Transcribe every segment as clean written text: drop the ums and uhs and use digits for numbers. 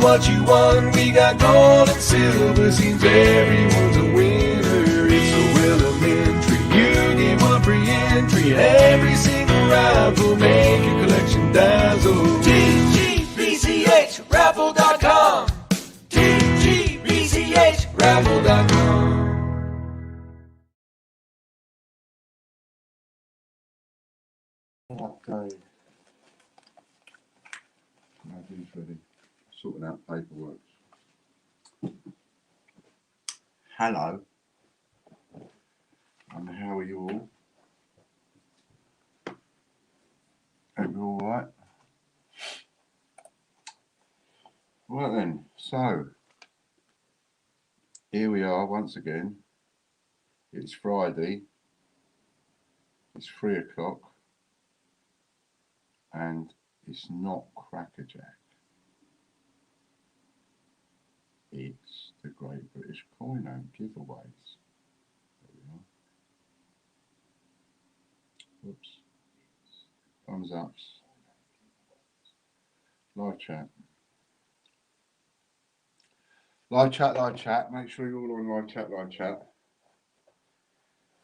what you want. We got gold and silver, seems everyone's a winner. It's so elementary. You get one free entry. Every single raffle, make your collection dazzle. TGBCHraffle.com. TGBCHraffle.com. Okay. Nobody's ready. Sorting out paperwork. Hello. And how are you all? Hope you're all right. Right then, so here we are once again. It's Friday. It's 3 o'clock. And it's not Crackerjack. It's the Great British Coin giveaways. There we are. Whoops. Thumbs ups. Live chat. Live chat. Make sure you're all on live chat.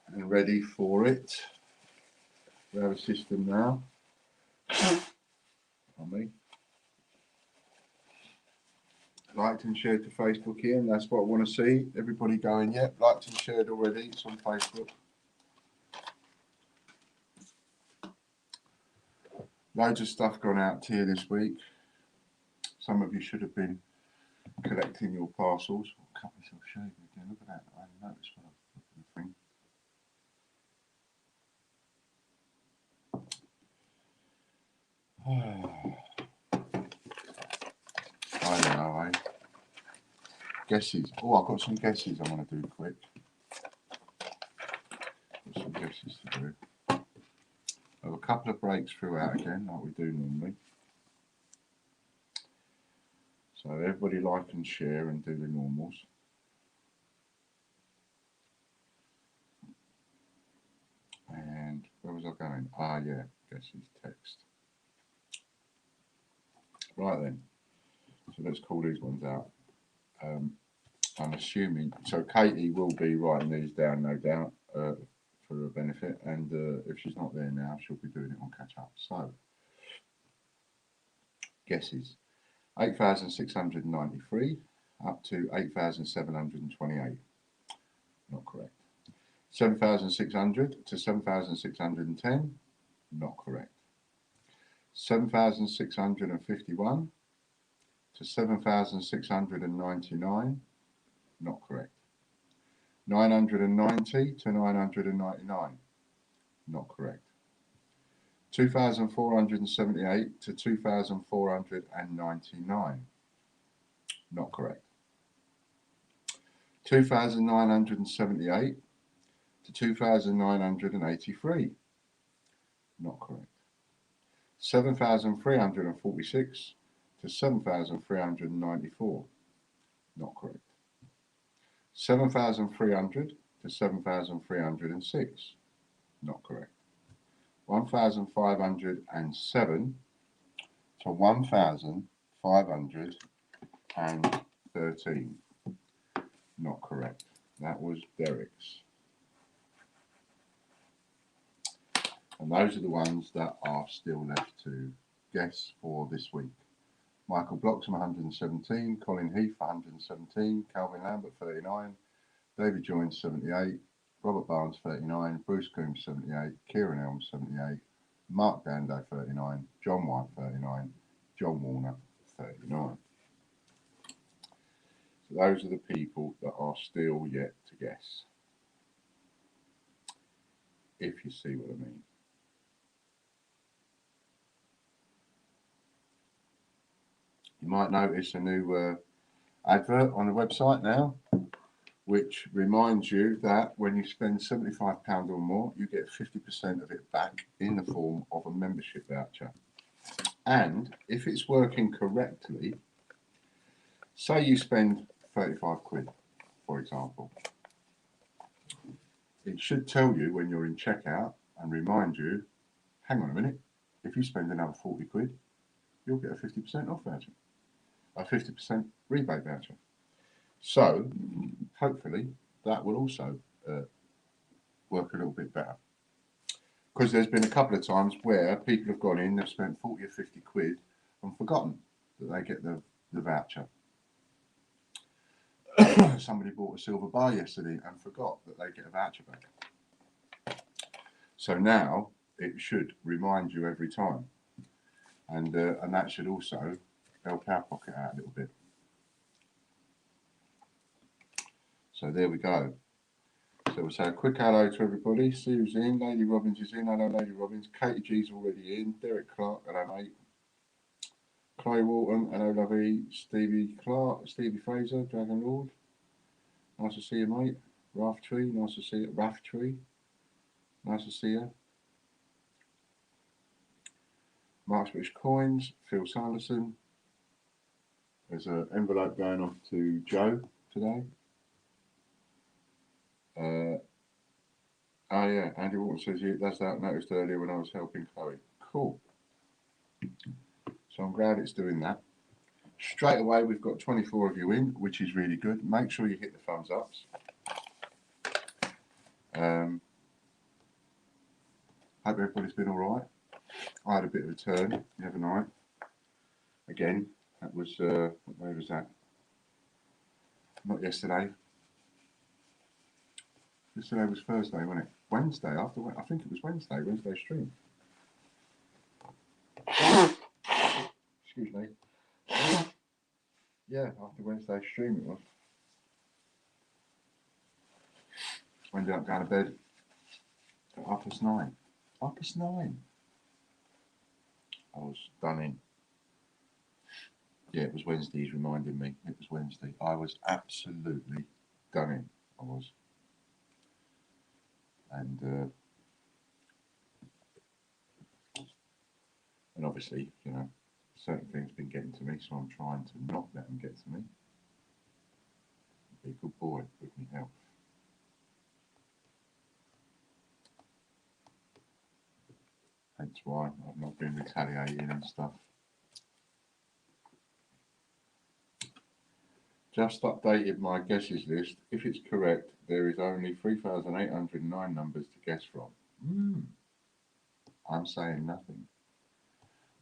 And ready for it. We have a system now. On me. Liked and shared to Facebook here, and that's what I want to see. Everybody going, yep, liked and shared already. It's on Facebook. Loads of stuff gone out to you this week. Some of you should have been collecting your parcels. I'll cut myself shaving again. Look at that. I didn't notice when I looked at the thing. I know, eh? Guesses. Oh, I've got some guesses I want to do quick. Got some guesses to do. I have a couple of breaks throughout again, like we do normally. So everybody like and share and do the normals. And where was I going? Ah, yeah, guesses text. Right then. So let's call these ones out. I'm assuming, so Katie will be writing these down, no doubt, for her benefit, and if she's not there now, she'll be doing it on catch up. So, guesses: 8,693 up to 8,728. Not correct. 7,600 to 7,610. Not correct. 7,651 to 7,699. Not correct. 990 to 999. Not correct. 2,478 to 2,499. Not correct. 2,978 to 2,983. Not correct. 7,346 to 7,394. Not correct. 7,300 to 7,306. Not correct. 1,507 to 1,513. Not correct. That was Derek's. And those are the ones that are still left to guess for this week. Michael Bloxham 117, Colin Heath 117, Calvin Lambert 39, David Jones 78, Robert Barnes 39, Bruce Coombs 78, Kieran Elms 78, Mark Dando 39, John White 39, John Warner 39. So those are the people that are still yet to guess. If you see what I mean. You might notice a new advert on the website now, which reminds you that when you spend £75 or more, you get 50% of it back in the form of a membership voucher. And if it's working correctly, say you spend 35 quid, for example, it should tell you when you're in checkout and remind you, hang on a minute, if you spend another 40 quid, you'll get a 50% off voucher. a 50% rebate voucher. So hopefully that will also work a little bit better. Because there's been a couple of times where people have gone in, they've spent 40 or 50 quid and forgotten that they get the voucher. Somebody bought a silver bar yesterday and forgot that they get a voucher back. So now it should remind you every time. And that should also help our pocket out a little bit. So there we go. So we'll say a quick hello to everybody. Sue's in, Lady Robbins is in, hello Lady Robbins. Katie G's already in, Derek Clark, hello mate. Chloe Walton, hello lovey. Stevie Clark, Stevie Fraser, Dragon Lord. Nice to see you mate. Raftree, nice to see you. Raftree, nice to see you. Mark's British Coins, Phil Sanderson. There's an envelope going off to Joe today. Oh yeah, Andy Walton says that's that noticed earlier when I was helping Chloe. Cool. So I'm glad it's doing that. Straight away we've got 24 of you in, which is really good. Make sure you hit the thumbs ups. Hope everybody's been all right. I had a bit of a turn the other night. Again, that was what day was that? Not yesterday. Yesterday was Thursday, wasn't it? Wednesday after. I think it was Wednesday. Wednesday stream. Excuse me. Yeah, after Wednesday stream it was. I ended up going to bed at 9:30. 9:30. I was done in. Yeah, it was Wednesday. He's reminding me. It was Wednesday. I was absolutely done in. I was. And obviously, you know, certain things have been getting to me, so I'm trying to not let them get to me. Be a good boy with me health. Hence why I've not been retaliating and stuff. Just updated my guesses list. If it's correct, there is only 3,809 numbers to guess from. I'm saying nothing.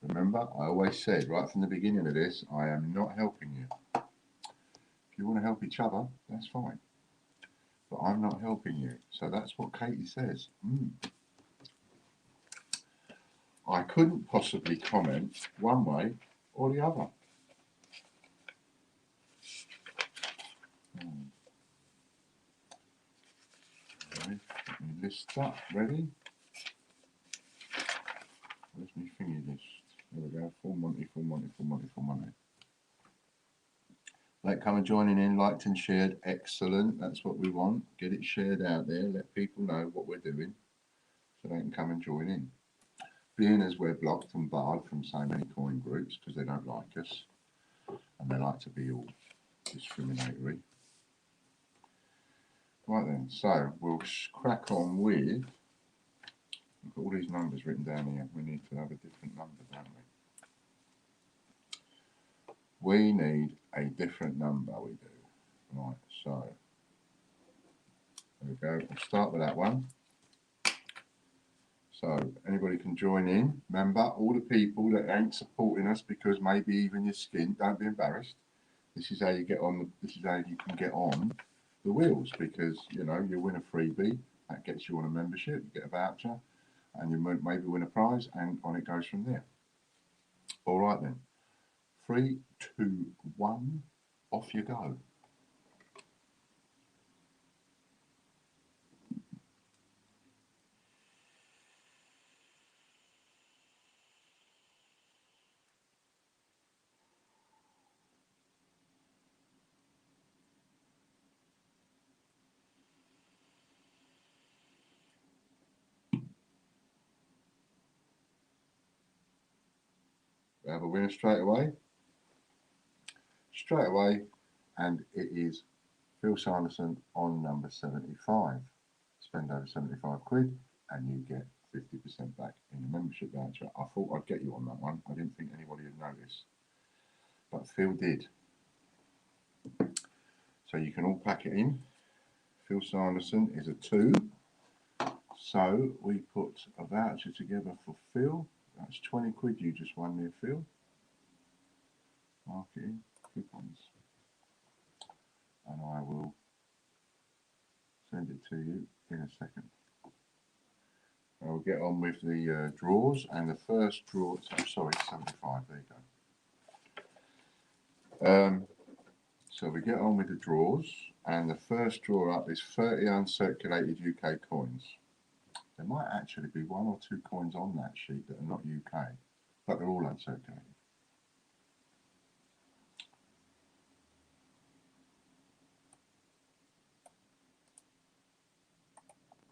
Remember, I always said right from the beginning of this, I am not helping you. If you want to help each other, that's fine. But I'm not helping you. So that's what Katie says. I couldn't possibly comment one way or the other. Okay, let me list up. Ready? Where's my thingy list? There we go. Full Monty, full Monty, full Monty, full Monty. Like, come and joining in, liked and shared. Excellent. That's what we want. Get it shared out there. Let people know what we're doing so they can come and join in. Being as we're blocked and barred from so many coin groups because they don't like us and they like to be all discriminatory. Right then, so we'll crack on with, we've got all these numbers written down here. We need to have a different number, don't we? We need a different number, we do. Right, so there we go. We'll start with that one. So anybody can join in. Remember, all the people that ain't supporting us because maybe even your skin, don't be embarrassed. This is how you get on. This is how you can get on the wheels because you know you win a freebie that gets you on a membership. You get a voucher, and you maybe win a prize, and on it goes from there. All right then. 3, 2, 1, off you go. We have a winner straight away. And it is Phil Sanderson on number 75. Spend over 75 quid and you get 50% back in the membership voucher. I thought I'd get you on that one. I didn't think anybody would notice. but Phil did. So you can all pack it in. Phil Sanderson is a 2. So we put a voucher together for Phil. That's 20 quid you just won there, Phil. Mark it in, coupons. And I will send it to you in a second. I'll get on with the draws, and the first draw, I'm sorry, 75, there you go. So we get on with the draws, and the first draw up is 30 uncirculated UK coins. There might actually be 1 or 2 coins on that sheet that are not UK, but they're all uncirculated.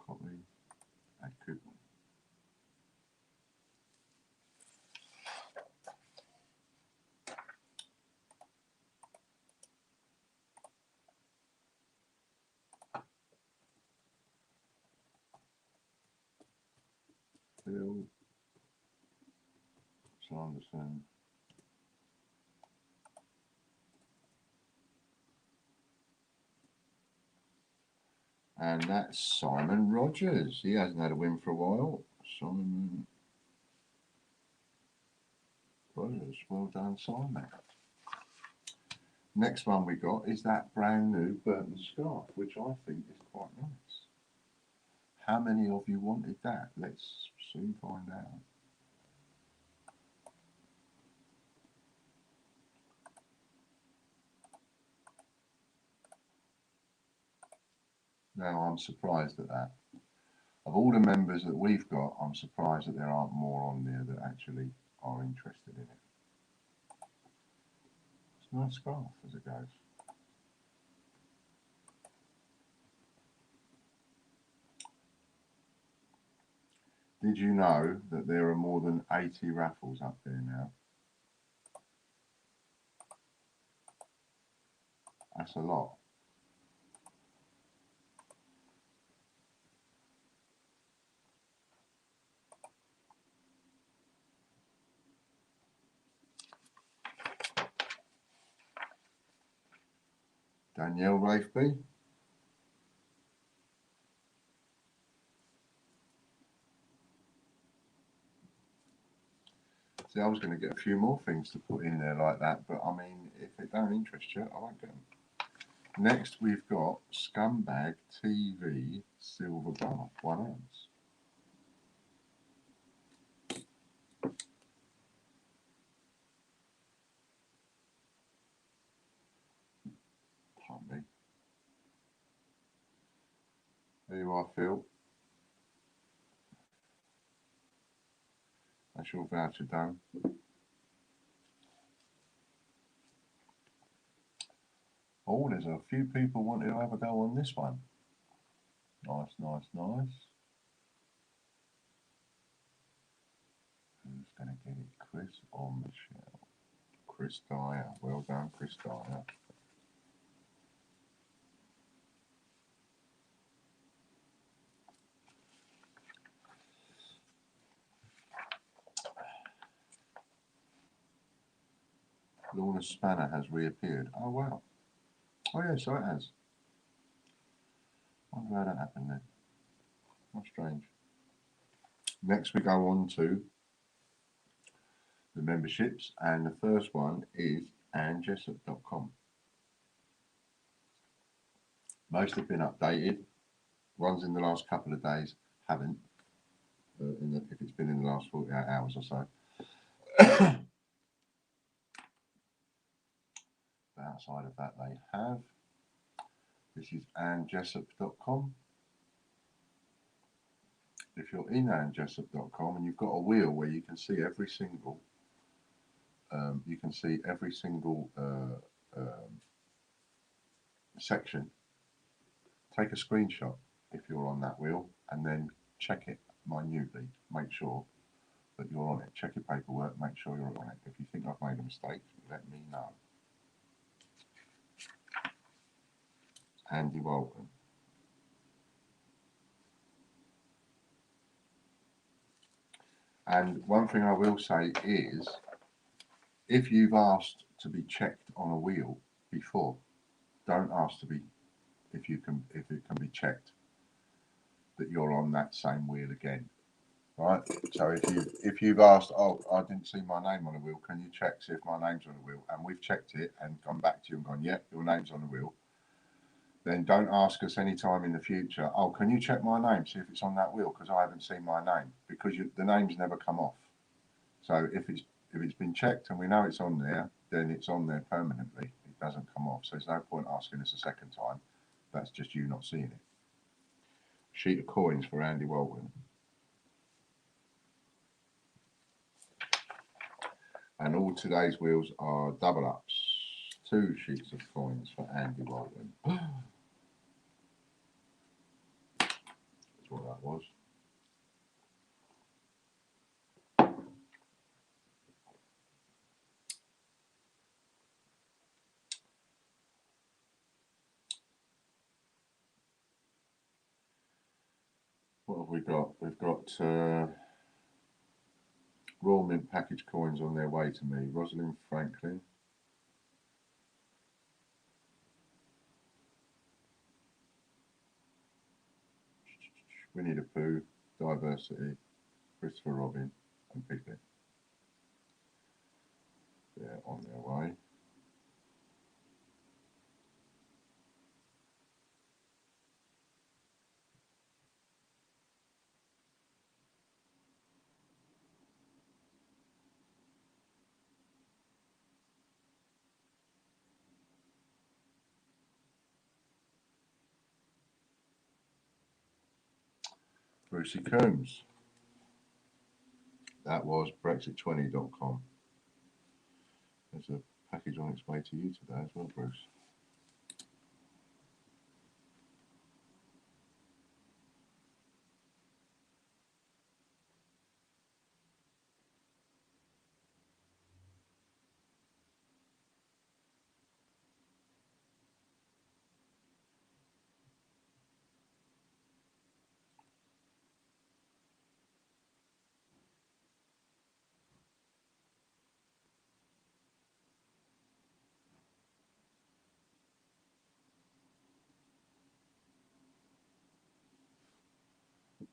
Copy, add coupon. Phil Sanderson. And that's Simon Rogers. He hasn't had a win for a while. Simon Rogers. Well done, Simon. Next one we got is that brand new Burton scarf, which I think is quite nice. How many of you wanted that? Let's soon find out. Now, I'm surprised at that. Of all the members that we've got, I'm surprised that there aren't more on there that actually are interested in it. It's a nice scarf as it goes. Did you know that there are more than 80 raffles up there now? That's a lot. Danielle Rafeby. See, I was going to get a few more things to put in there like that, but I mean, if it don't interest you, I won't get them. Next, we've got Scumbag TV Silver Bar, 1 ounce. Pardon me. There you are, Phil. That's your voucher done. Oh, there's a few people wanting to have a go on this one. Nice, nice, nice. Who's going to get it, Chris or Michelle? Chris Dyer. Well done, Chris Dyer. Lorna Spanner has reappeared. Oh, wow. Oh, yeah, so it has. I wonder how that happened then. How strange. Next, we go on to the memberships, and the first one is AnneJessop.com. Most have been updated. Ones in the last couple of days haven't, if it's been in the last 48 hours or so. But outside of that, they have. This is AnneJessop.com. If you're in AnneJessop.com and you've got a wheel where you can see every single, section, take a screenshot if you're on that wheel and then check it minutely. Make sure that you're on it. Check your paperwork, make sure you're on it. If you think I've made a mistake, let me know. Andy Walton. And one thing I will say is, if you've asked to be checked on a wheel before. Don't ask to be if it can be checked that you're on that same wheel again. Right? So if you've asked, oh, I didn't see my name on the wheel, can you check, see if my name's on the wheel? And we've checked it and gone back to you and gone, yep, your name's on the wheel. Then don't ask us any time in the future, oh, can you check my name, see if it's on that wheel, because I haven't seen my name, because the name's never come off. So if it's been checked and we know it's on there, then it's on there permanently. It doesn't come off. So there's no point asking us a second time. That's just you not seeing it. Sheet of coins for Andy Walton. And all today's wheels are double ups. 2 sheets of coins for Andy Walton. That's what that was. What have we got? We've got Royal Mint package coins on their way to me. Rosalind Franklin. Winnie the Pooh, Diversity, Christopher Robin, and Piglet. They're on their way. Brucey Coombs. That was Brexit20.com. There's a package on its way to you today as well, Bruce.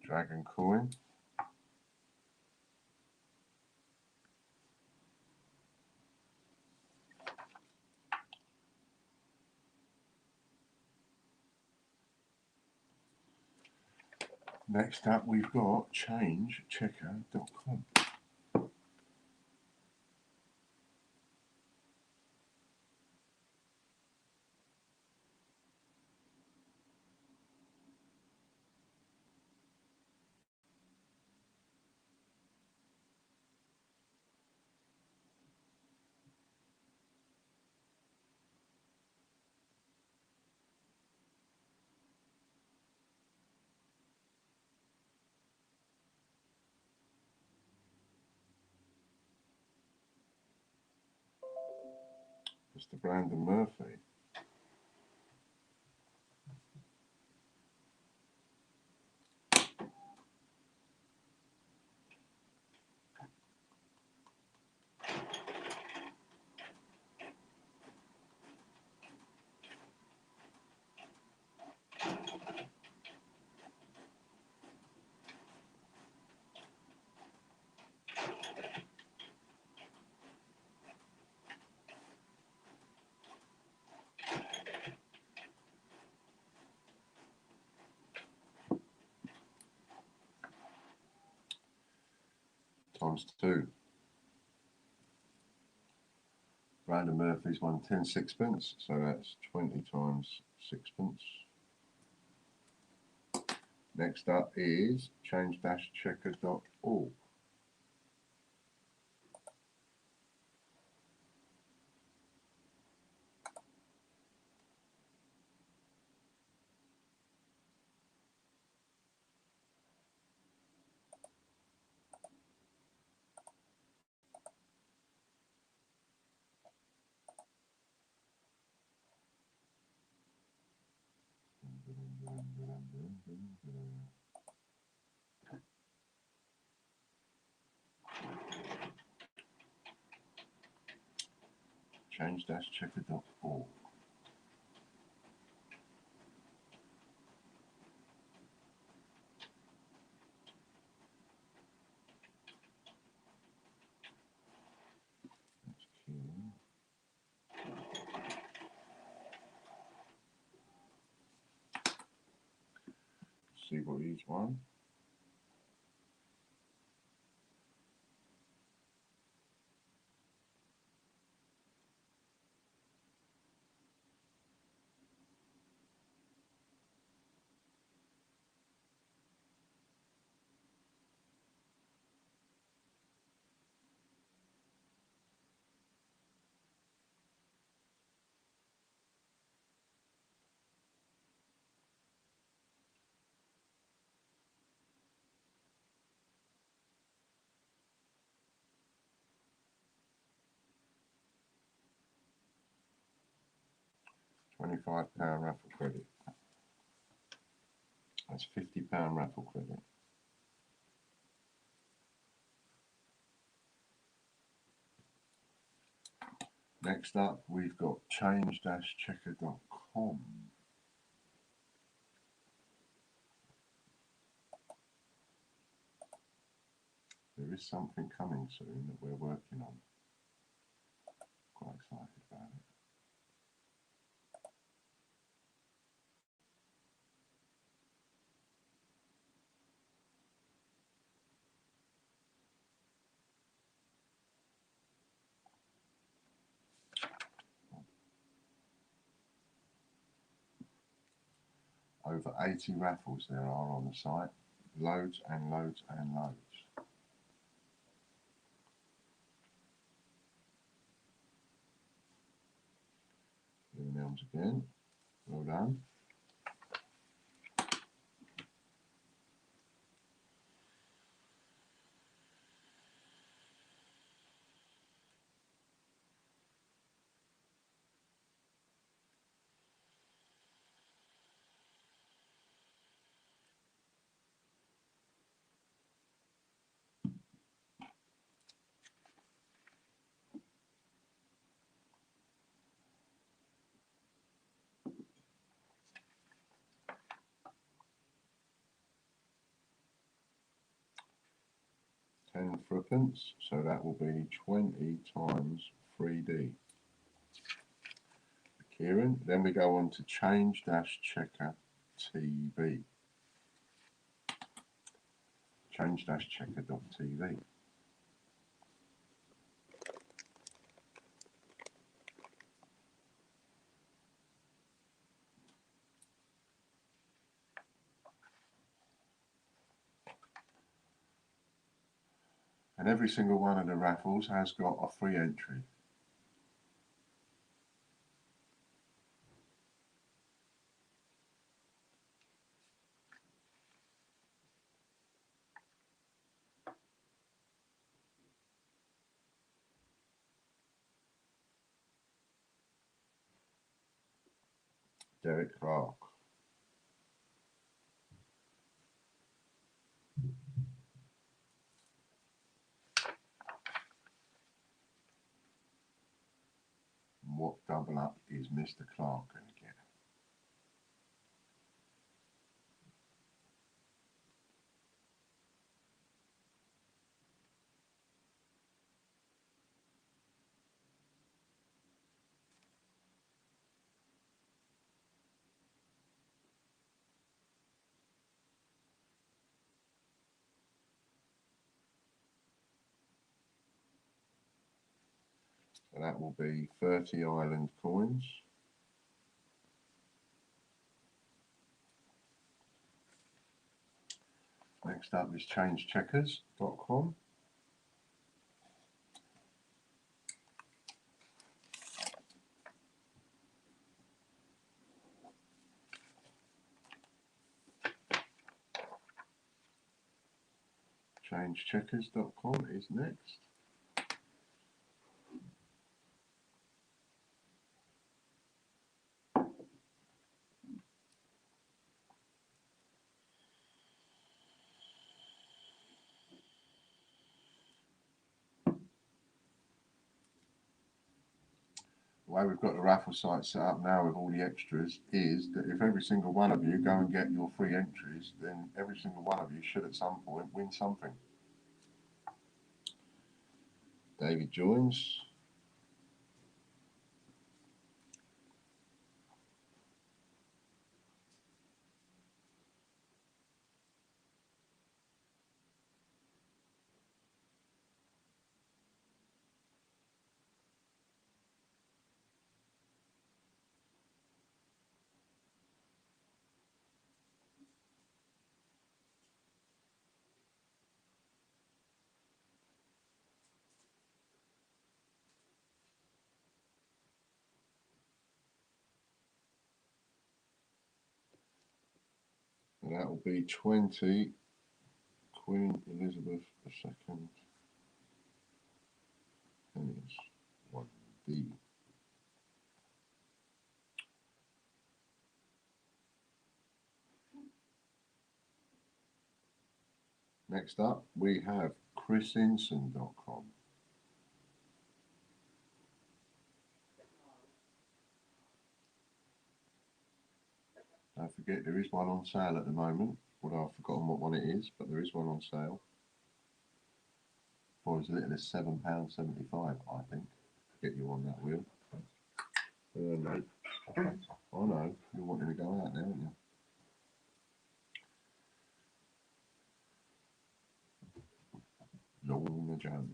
Dragon coin. Next up, we've got changechecker.com. Mr. Brandon Murphy. Times 2. Brandon Murphy's won 10 sixpence, so that's 20 times sixpence. Next up is change-checker.org. change-checker.org. See what he's won. £25 raffle credit. That's £50 raffle credit. Next up, we've got change-checker.com. There is something coming soon that we're working on. Quite excited about it. Over 80 raffles there are on the site. Loads and loads and loads. Doing elms again. Well done. £10 for a pence, so that will be 20 times 3D. Kieran. Then we go on to change-checker TV. Change-checker.tv. And every single one of the raffles has got a free entry. Derek Clark. And what double up is Mr. Clark going to get? So that will be 30 island coins. Next up is changecheckers.com. Changecheckers.com is next. way we've got the raffle site set up now with all the extras is that if every single one of you go and get your free entries, then every single one of you should at some point win something. David joins. And that will be 20 Queen Elizabeth II. Pennies 1D. Next up, we have chrisinson.com. Don't forget, there is one on sale at the moment. Although I've forgotten what one it is, but there is one on sale for as little as £7.75, I think. Get you on that wheel. Mate. I know, you're wanting to go out now, aren't you? Lorna Jones.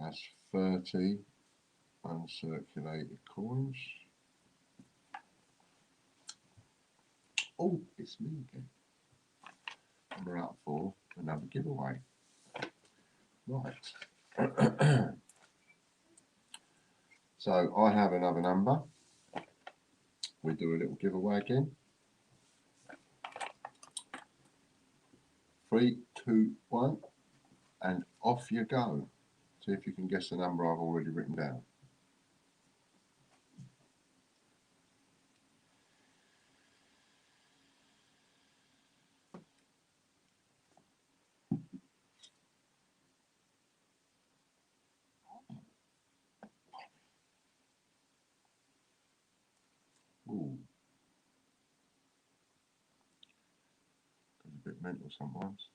That's 30 uncirculated coins. Oh, it's me again. And we're up for another giveaway. Right. So I have another number. We do a little giveaway again. 3, 2, 1, and off you go. See if you can guess the number I've already written down. Ooh. It's a bit mental sometimes.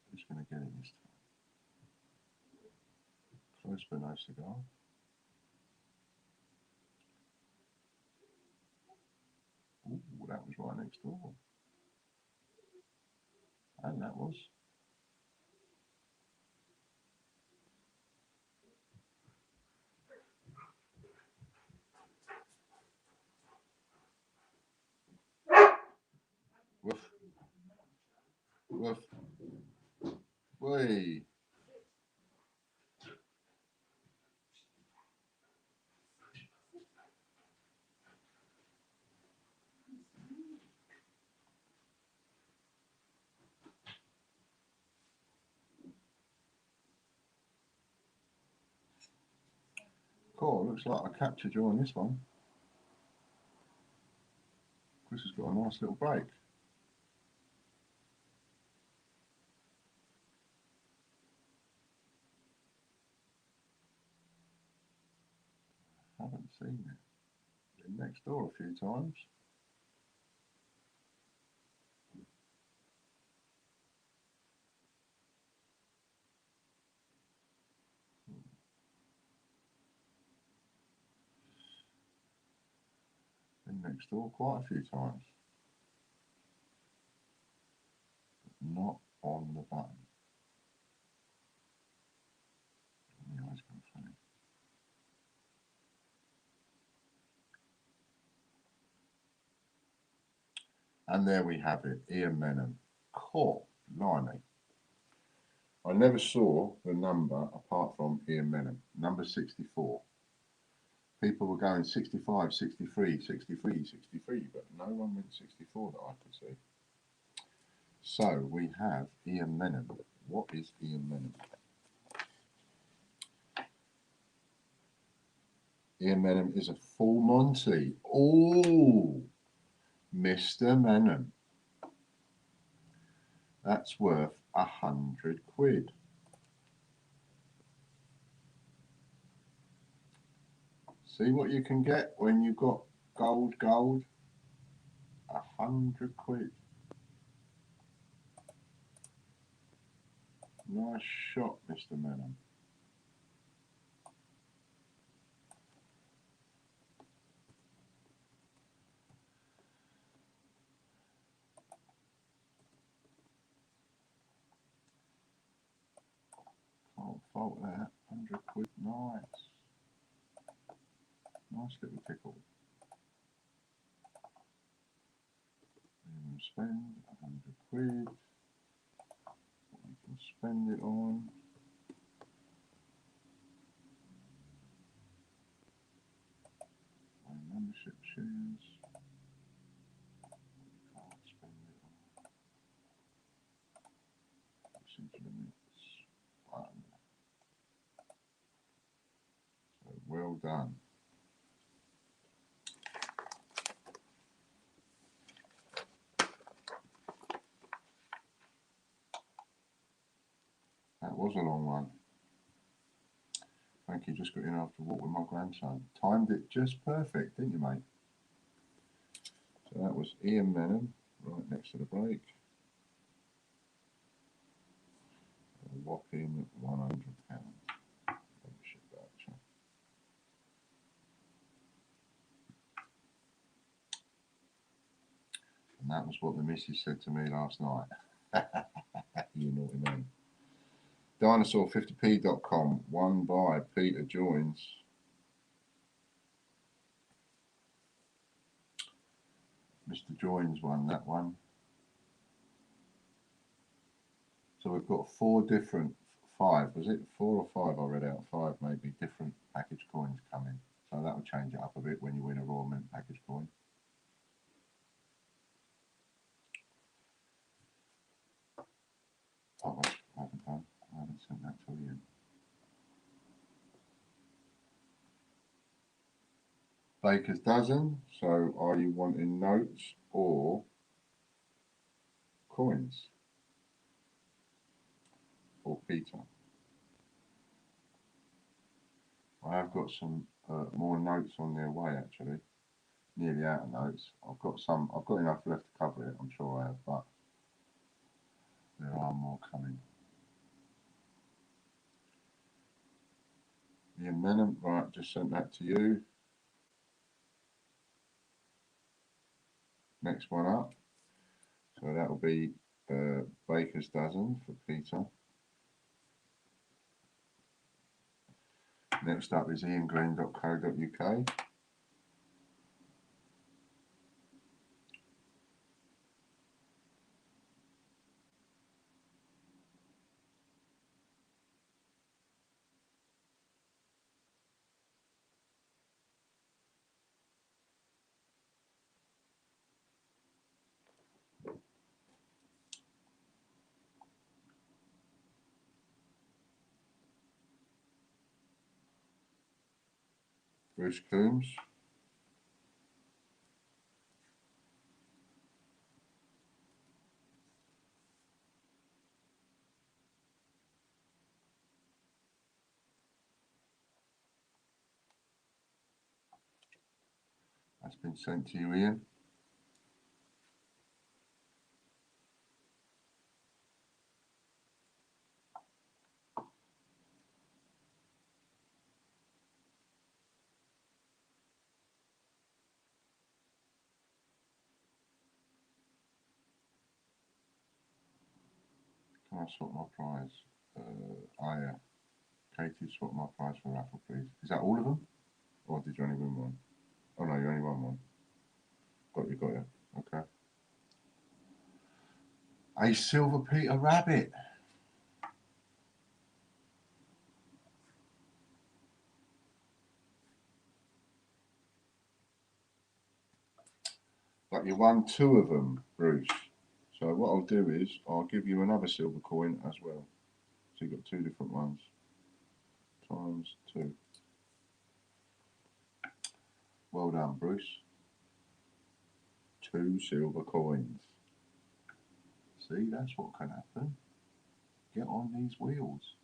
Who's going to get it this time? Close but no cigar. Ooh, that was right next door. And that was. Woof. Woof. Way. Cool, looks like I captured you on this one. Chris has got a nice little break. Haven't seen it. Been next door a few times. been next door quite a few times. But not on the button. The eyes gone funny. And there we have it, Ian Menham. Cool, blimey. I never saw the number apart from Ian Menham, number 64. People were going 65, 63, 63, 63, but no one went 64 that I could see. So we have Ian Menham. What is Ian Menham? Ian Menham is a full Monty. Oh, Mr. Menham. That's worth £100. See what you can get when you've got gold. £100. Nice shot, Mr. Menham. Can't fault that. £100. Nice. Nice little tickle. You can spend £100. What you can spend it on. My membership shares. Can't spend it on. Usage limits. 1. So well done. That was a long one. Thank you, just got in after a walk with my grandson. Timed it just perfect, didn't you, mate? So that was Ian Menham, right next to the break. A whopping £100 membership voucher. And that was what the missus said to me last night. You naughty man. Dinosaur50p.com, won by Peter Joins. Mr. Joins won that one. So we've got 4 different, 5, was it? 4 or 5 I read out, 5 maybe, different package coins coming. So that will change it up a bit when you win a Royal Mint package coin. Oh, I haven't done. I haven't sent that to Ian. Baker's dozen. So are you wanting notes or coins? For Peter. I have got some more notes on their way actually. Nearly out of notes. I've got enough left to cover it, I'm sure I have, but there are more coming. Ian Menham, right, just sent that to you. Next one up. So that will be Baker's dozen for Peter. Next up is iangreen.co.uk. Bruce Coombs. That's been sent to you, Ian. swap my prize? Yeah. Katie, swap my prize for raffle, please. Is that all of them? Or did you only win one? Oh no, you only won one. Got you. Okay. A Silver Peter Rabbit. But you won 2 of them, Bruce. So what I'll do is I'll give you another silver coin as well. So you've got 2 different ones. Times 2. Well done, Bruce. 2 silver coins. See, that's what can happen. Get on these wheels.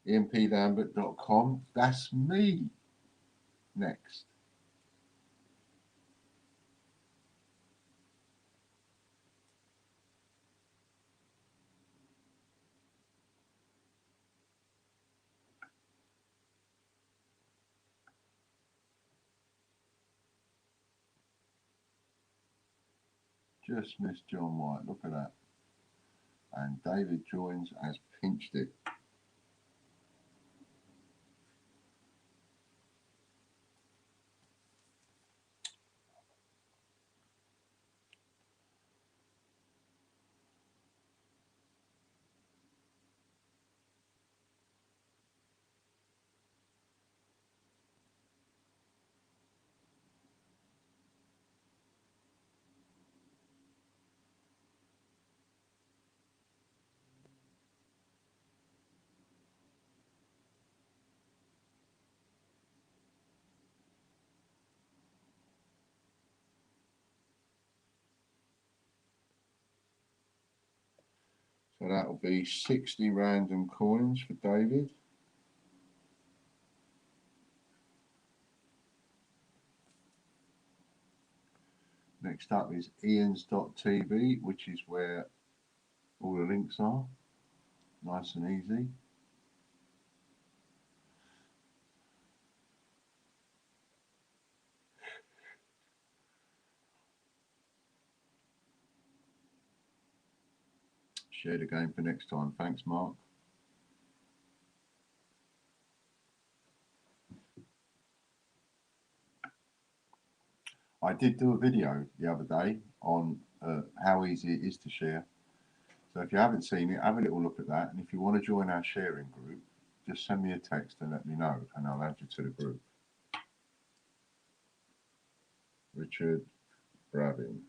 EMPLambert.com. That's me. Next. Just missed John White. Look at that. And David joins as Pinched It. So that'll be 60 random coins for David. Next up is Ian's.tv, which is where all the links are. Nice and easy. Share the game for next time. Thanks, Mark. I did do a video the other day on how easy it is to share. So if you haven't seen it, have a little look at that. And if you want to join our sharing group, just send me a text and let me know, and I'll add you to the group. Richard Bravin.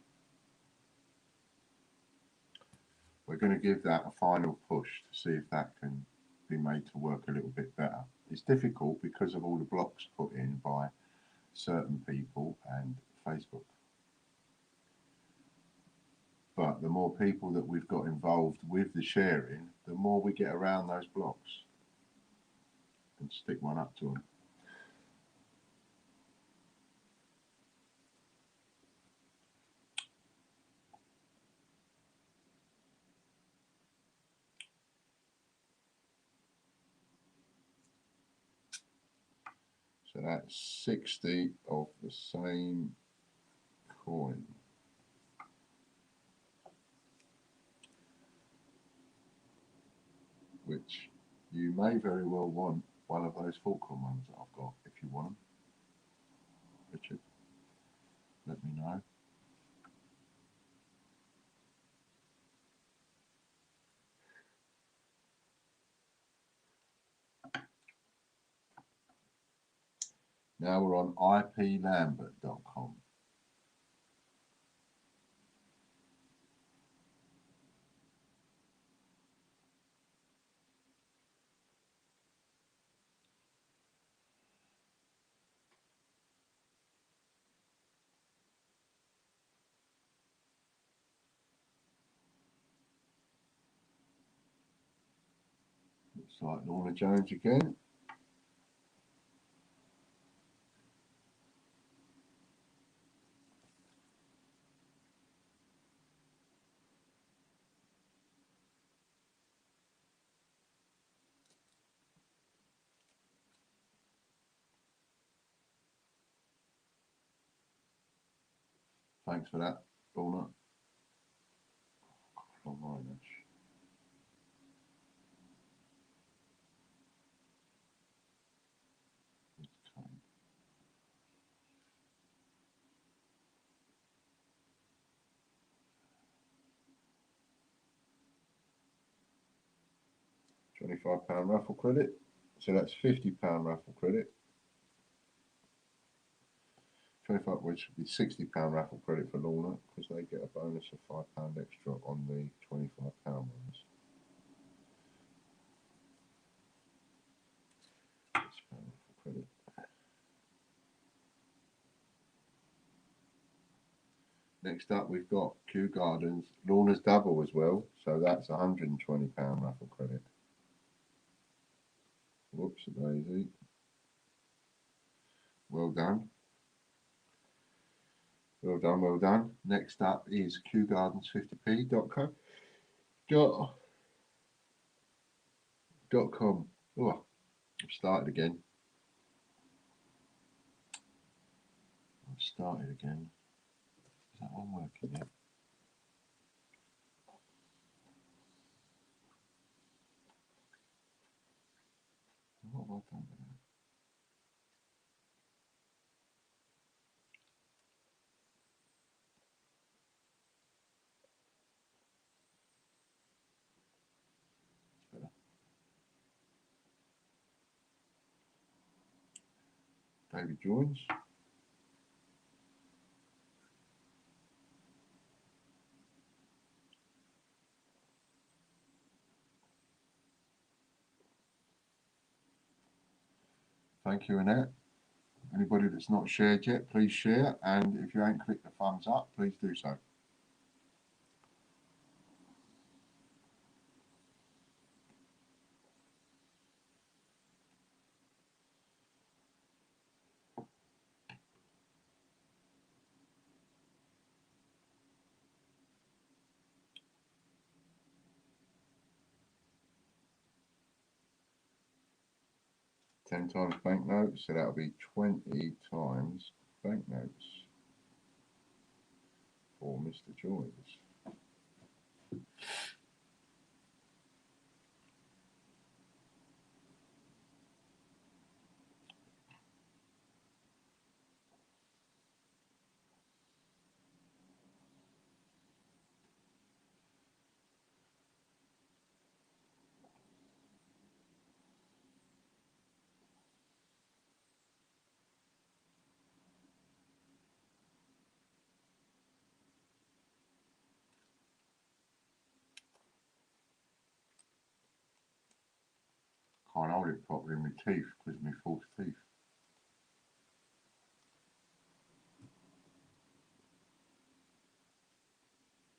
We're going to give that a final push to see if that can be made to work a little bit better. It's difficult because of all the blocks put in by certain people and Facebook. But the more people that we've got involved with the sharing, the more we get around those blocks and stick one up to them. So that's 60 of the same coin. Which you may very well want one of those Fulcrum ones that I've got if you want them. Richard, let me know. Now we're on iplambert.com. Looks like Lorna Jones again. Thanks for that, Lorna. From Irish. Okay. £25 raffle credit. So that's £50 raffle credit. 25, which would be £60 raffle credit for Lorna, because they get a bonus of £5 extra on the £25 ones. £60 raffle credit. Next up, we've got Kew Gardens, Lorna's double as well, so that's £120 raffle credit. Whoops, a daisy. Well done. Well done, well done. Next up is QGardens50p.com. .com. Oh, I've started again. Is that one working yet? What have I done with that? David joins. Thank you, Annette. Anybody that's not shared yet, please share. And if you ain't clicked the thumbs up, please do so. Ten times banknotes, so that'll be 20 times banknotes for Mr. Joins. Can't hold it properly in my teeth because of my false teeth.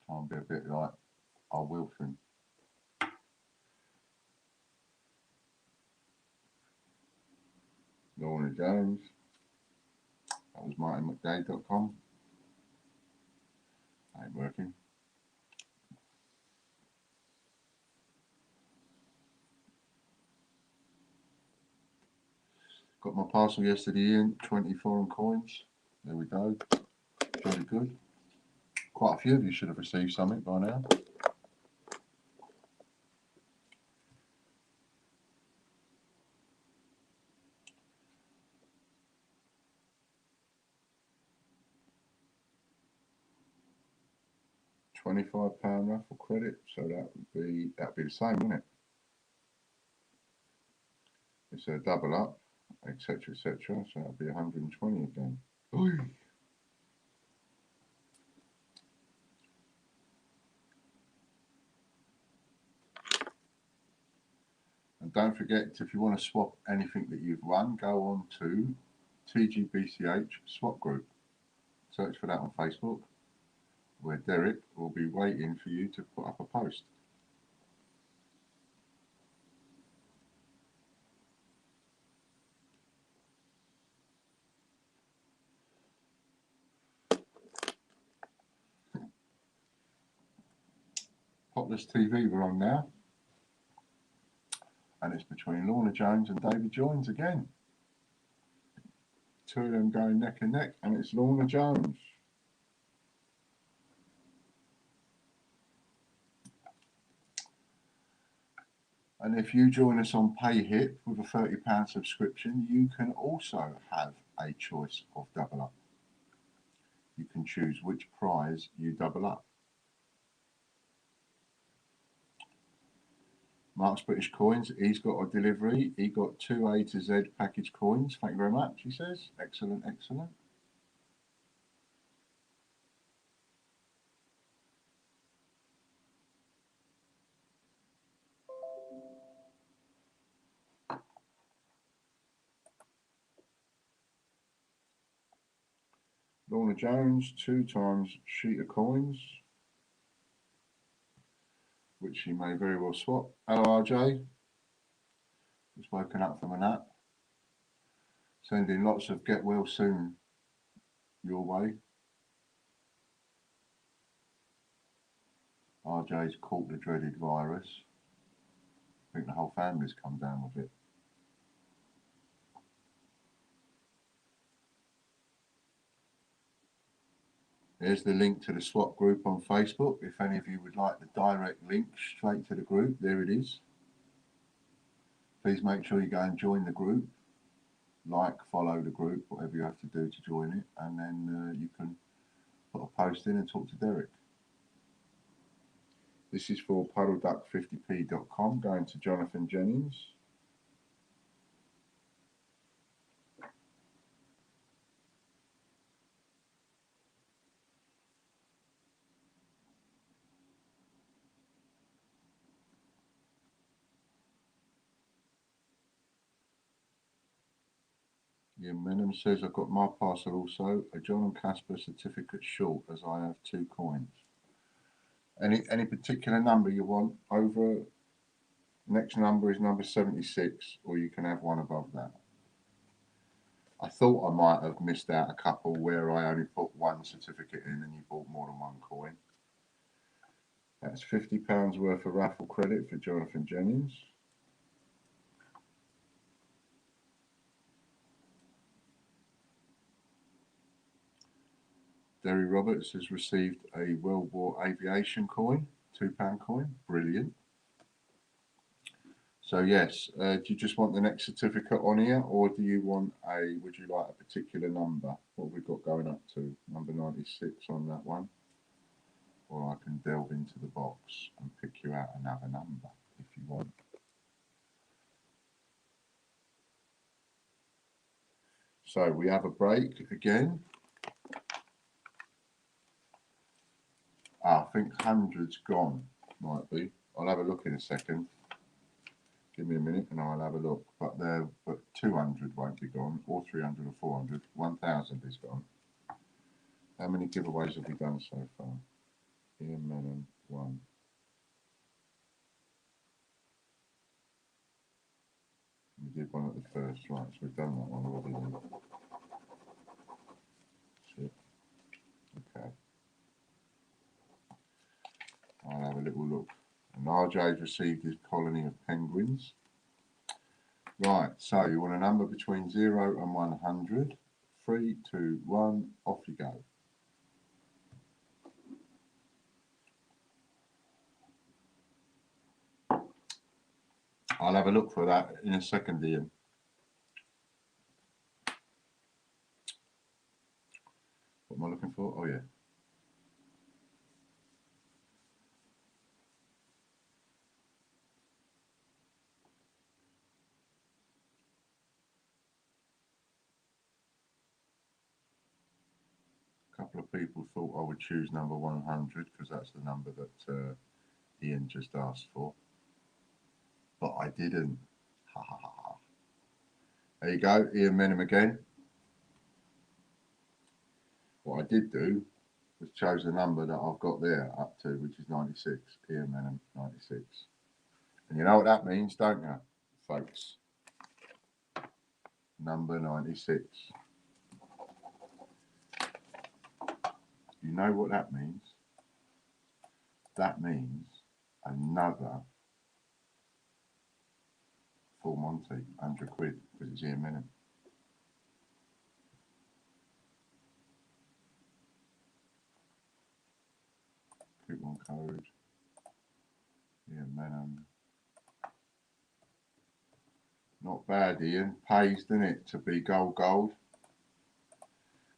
Can't be a bit like old Wilson. Lorna Jones. That was martinmcdade.com. Ain't working. Got my parcel yesterday in, 20 foreign coins. There we go. Very good. Quite a few of you should have received something by now. £25 raffle credit, so that'd be the same, wouldn't it? It's a double up, etc., etc. So that'd be 120 again. Oy. And don't forget, if you want to swap anything that you've won, go on to TGBCH Swap Group. Search for that on Facebook, where Derek will be waiting for you to put up a post. Potless TV we're on now, and it's between Lorna Jones and David Joins again. Two of them going neck and neck, and it's Lorna Jones. And if you join us on PayHip with a £30 subscription, you can also have a choice of double up. You can choose which prize you double up. Mark's British Coins, he's got a delivery. He got 2 A to Z package coins. Thank you very much, he says. Excellent, excellent. Lorna Jones, 2 times sheet of coins, which she may very well swap. Hello, RJ. Just woken up from a nap. Sending lots of get well soon your way. RJ's caught the dreaded virus. I think the whole family's come down with it. Here's the link to the swap group on Facebook. If any of you would like the direct link straight to the group, there it is. Please make sure you go and join the group. Like, follow the group, whatever you have to do to join it. And then you can put a post in and talk to Derek. This is for puddleduck50p.com, going to Jonathan Jennings. Ian Menham says, I've got my parcel also, a John and Casper certificate short as I have 2 coins. Any particular number you want over? Next number is number 76, or you can have one above that. I thought I might have missed out a couple where I only put 1 certificate in and you bought more than 1 coin. That's £50 worth of raffle credit for Jonathan Jennings. Derry Roberts has received a World War Aviation coin, £2 coin, brilliant. So yes, do you just want the next certificate on here, or do you want would you like a particular number? What have we got going up to? Number 96 on that one. Or I can delve into the box and pick you out another number if you want. So we have a break again. I think 100's gone, might be. I'll have a look in a second. Give me a minute and I'll have a look. But 200 won't be gone, or 300 or 400. 1,000 is gone. How many giveaways have we done so far? Ian Menham, 1. We did one at the first, right? So we've done that one already. Shit. Okay. I'll have a little look. And RJ's received his colony of penguins. Right, so you want a number between 0 and 100. 3, 2, 1, off you go. I'll have a look for that in a second, Ian. What am I looking for? Oh, yeah. A couple of people thought I would choose number 100 because that's the number that Ian just asked for. But I didn't. Ha ha ha ha. There you go, Ian Menham again. What I did do was chose the number that I've got there up to, which is 96. Ian Menham, 96. And you know what that means, don't you, folks? Number 96. You know what that means? That means another full Monty, 100 quid, because it's Ian Menham. Coupon code, Ian Menham. Not bad, Ian. Pays, doesn't it, to be gold. Gold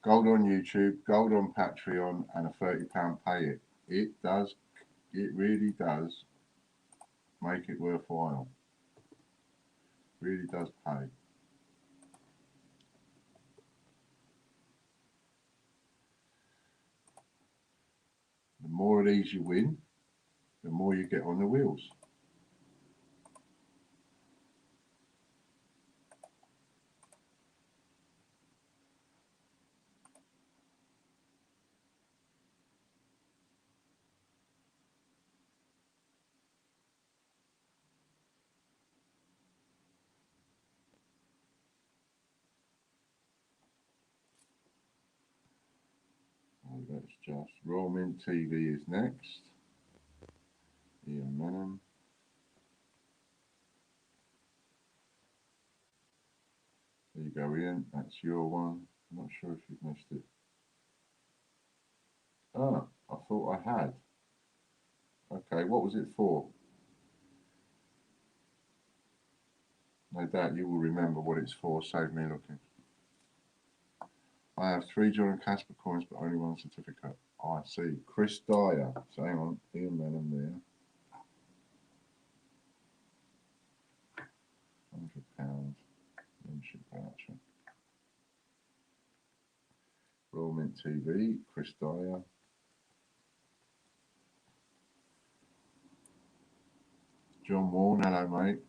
on YouTube, gold on Patreon, and a £30 pay it. It does, it really does make it worthwhile. Really does pay. The more of these you win, the more you get on the wheels. So let's just Royal Mint TV is next. Ian Menham. There you go, Ian. That's your one. I'm not sure if you've missed it. Ah, I thought I had. Okay, what was it for? No doubt you will remember what it's for. Save me looking. I have 3 John and Casper coins, but only 1 certificate. I see. Chris Dyer. So hang on, Ian Menham there. £100 membership voucher. Royal Mint TV. Chris Dyer. John Warren. Hello, mate.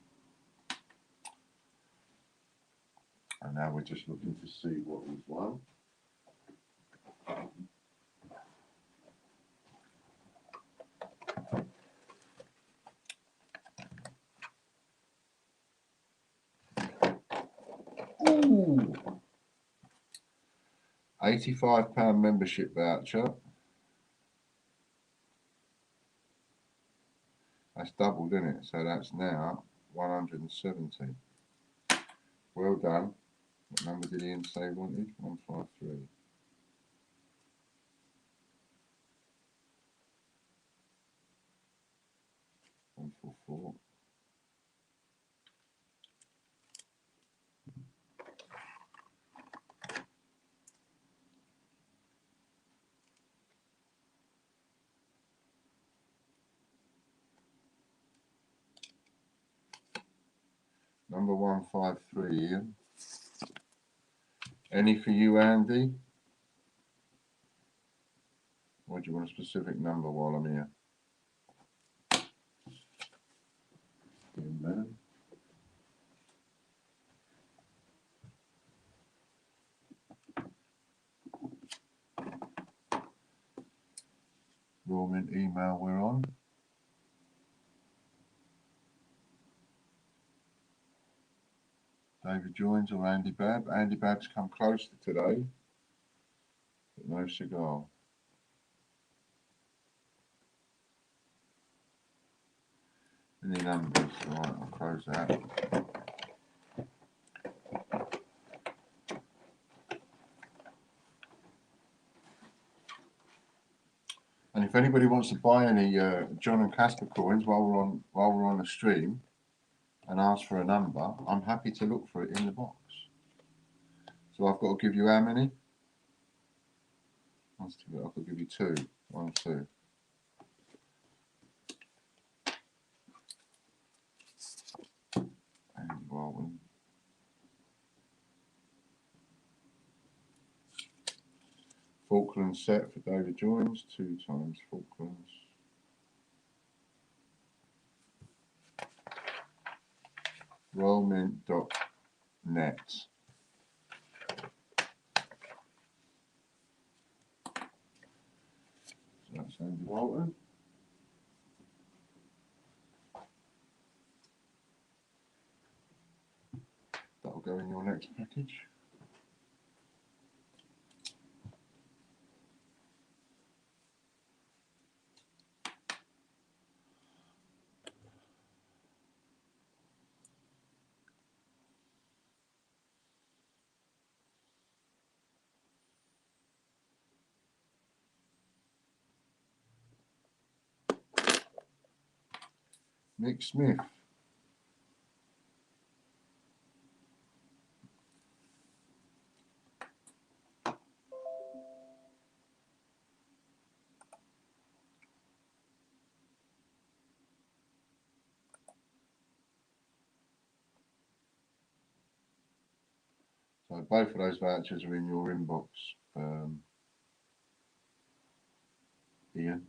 And now we're just looking to see what we've won. Ooh. £85 membership voucher. That's doubled, isn't it? So that's now 170. Well done. What number did Ian say he wanted? 153. One, 4, 4. Number 153, Ian. Any for you, Andy? Or do you want a specific number while I'm here? Ian Menham. Royal Mint email we're on. David Joins or Andy Babb. Andy Babb's come closer today, but no cigar. Any numbers? Right, I'll close that. And if anybody wants to buy any John and Casper coins while we're on the stream and ask for a number, I'm happy to look for it in the box. So I've got to give you how many? I'll give you 2. 1, 2. Andy Walton. Falkland set for David Joins, 2 times Falklands. Royalmint.net. So that's Andy Walton. That'll go in your next package. Nick Smith. So both of those vouchers are in your inbox, Ian.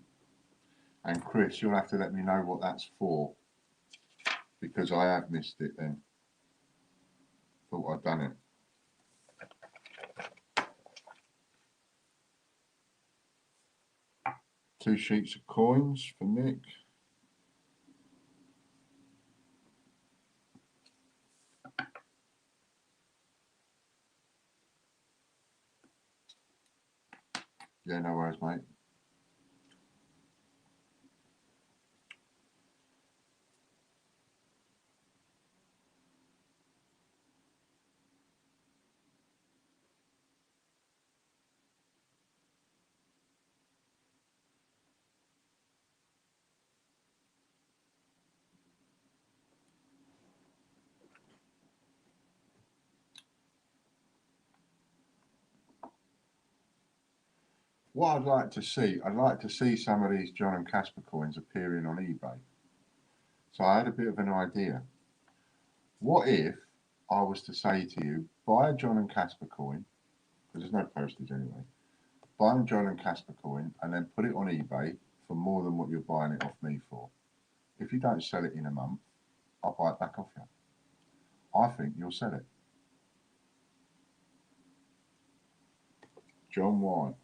And Chris, you'll have to let me know what that's for, because I have missed it then. Thought I'd done it. Two sheets of coins for Nick. Yeah, no worries, mate. What I'd like to see some of these John and Casper coins appearing on eBay. So I had a bit of an idea. What if I was to say to you, buy a John and Casper coin, because there's no postage anyway, buy a John and Casper coin and then put it on eBay for more than what you're buying it off me for. If you don't sell it in a month, I'll buy it back off you. I think you'll sell it. John White.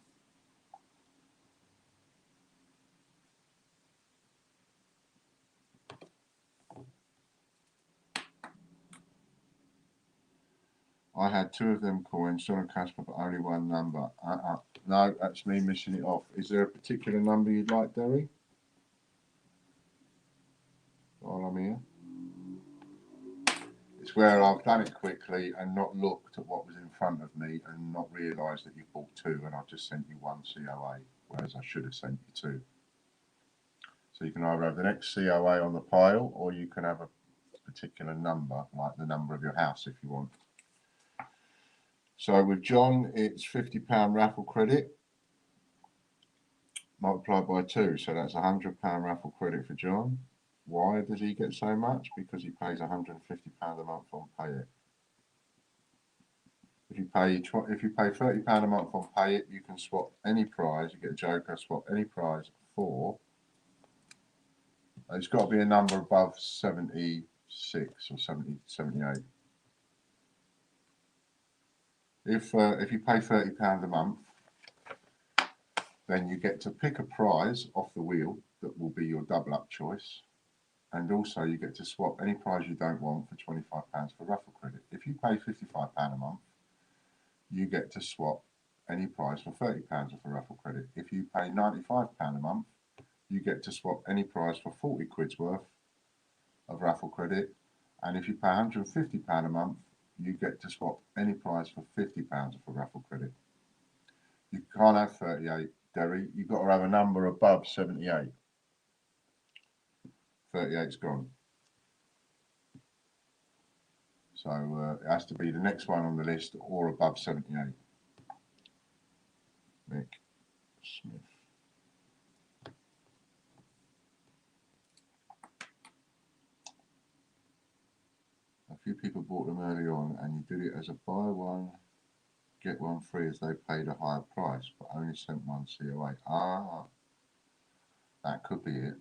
I had two of them coins, John and Casper, but only one number. No, that's me missing it off. Is there a particular number you'd like, Derry? While I'm here. It's where I've done it quickly and not looked at what was in front of me and not realised that you bought two and I've just sent you one COA, whereas I should have sent you two. So you can either have the next COA on the pile or you can have a particular number, like the number of your house if you want. So with John, it's £50 raffle credit multiplied by 2. So that's £100 raffle credit for John. Why does he get so much? Because he pays £150 a month on Pay It. If you pay £30 a month on Pay It, you can swap any prize. You get a joker, swap any prize for. It's got to be a number above 76 or 78. If you pay £30 a month, then you get to pick a prize off the wheel that will be your double up choice, and also you get to swap any prize you don't want for £25 for raffle credit. If you pay £55 a month, you get to swap any prize for £30 off a raffle credit. If you pay £95 a month, you get to swap any prize for 40 quid's worth of raffle credit. And if you pay £150 a month, you get to swap any prize for £50 off a raffle credit. You can't have 38, Derry. You've got to have a number above 78. 38's gone. So it has to be the next one on the list or above 78. Nick Smith. A few people bought them early on and you did it as a buy one, get one free as they paid a higher price, but only sent one COA. Ah, that could be it.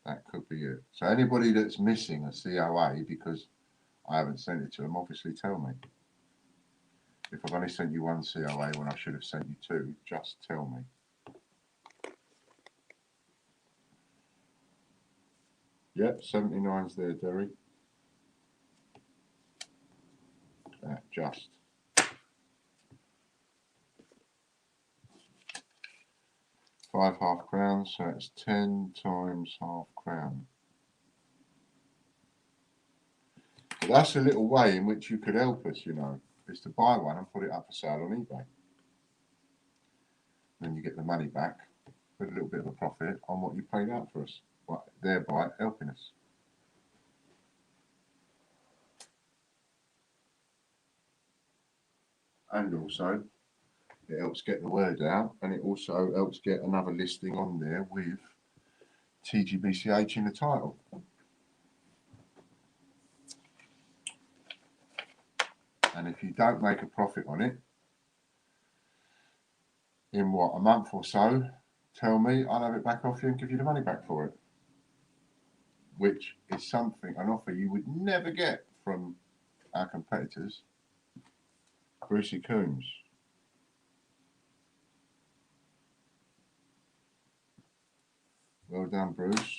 That could be it. So anybody that's missing a COA because I haven't sent it to them, obviously tell me. If I've only sent you one COA when I should have sent you two, just tell me. Yep, 79's there, Derry. Just. Five half crowns, so that's 10 times half crown. But that's a little way in which you could help us, you know, is to buy one and put it up for sale on eBay. Then you get the money back with a little bit of a profit on what you paid out for us, thereby helping us. And also, it helps get the word out, and it also helps get another listing on there with TGBCH in the title. And if you don't make a profit on it, in what, a month or so, tell me, I'll have it back off you and give you the money back for it. Which is something, an offer you would never get from our competitors. Brucey Coombs. Well done, Bruce.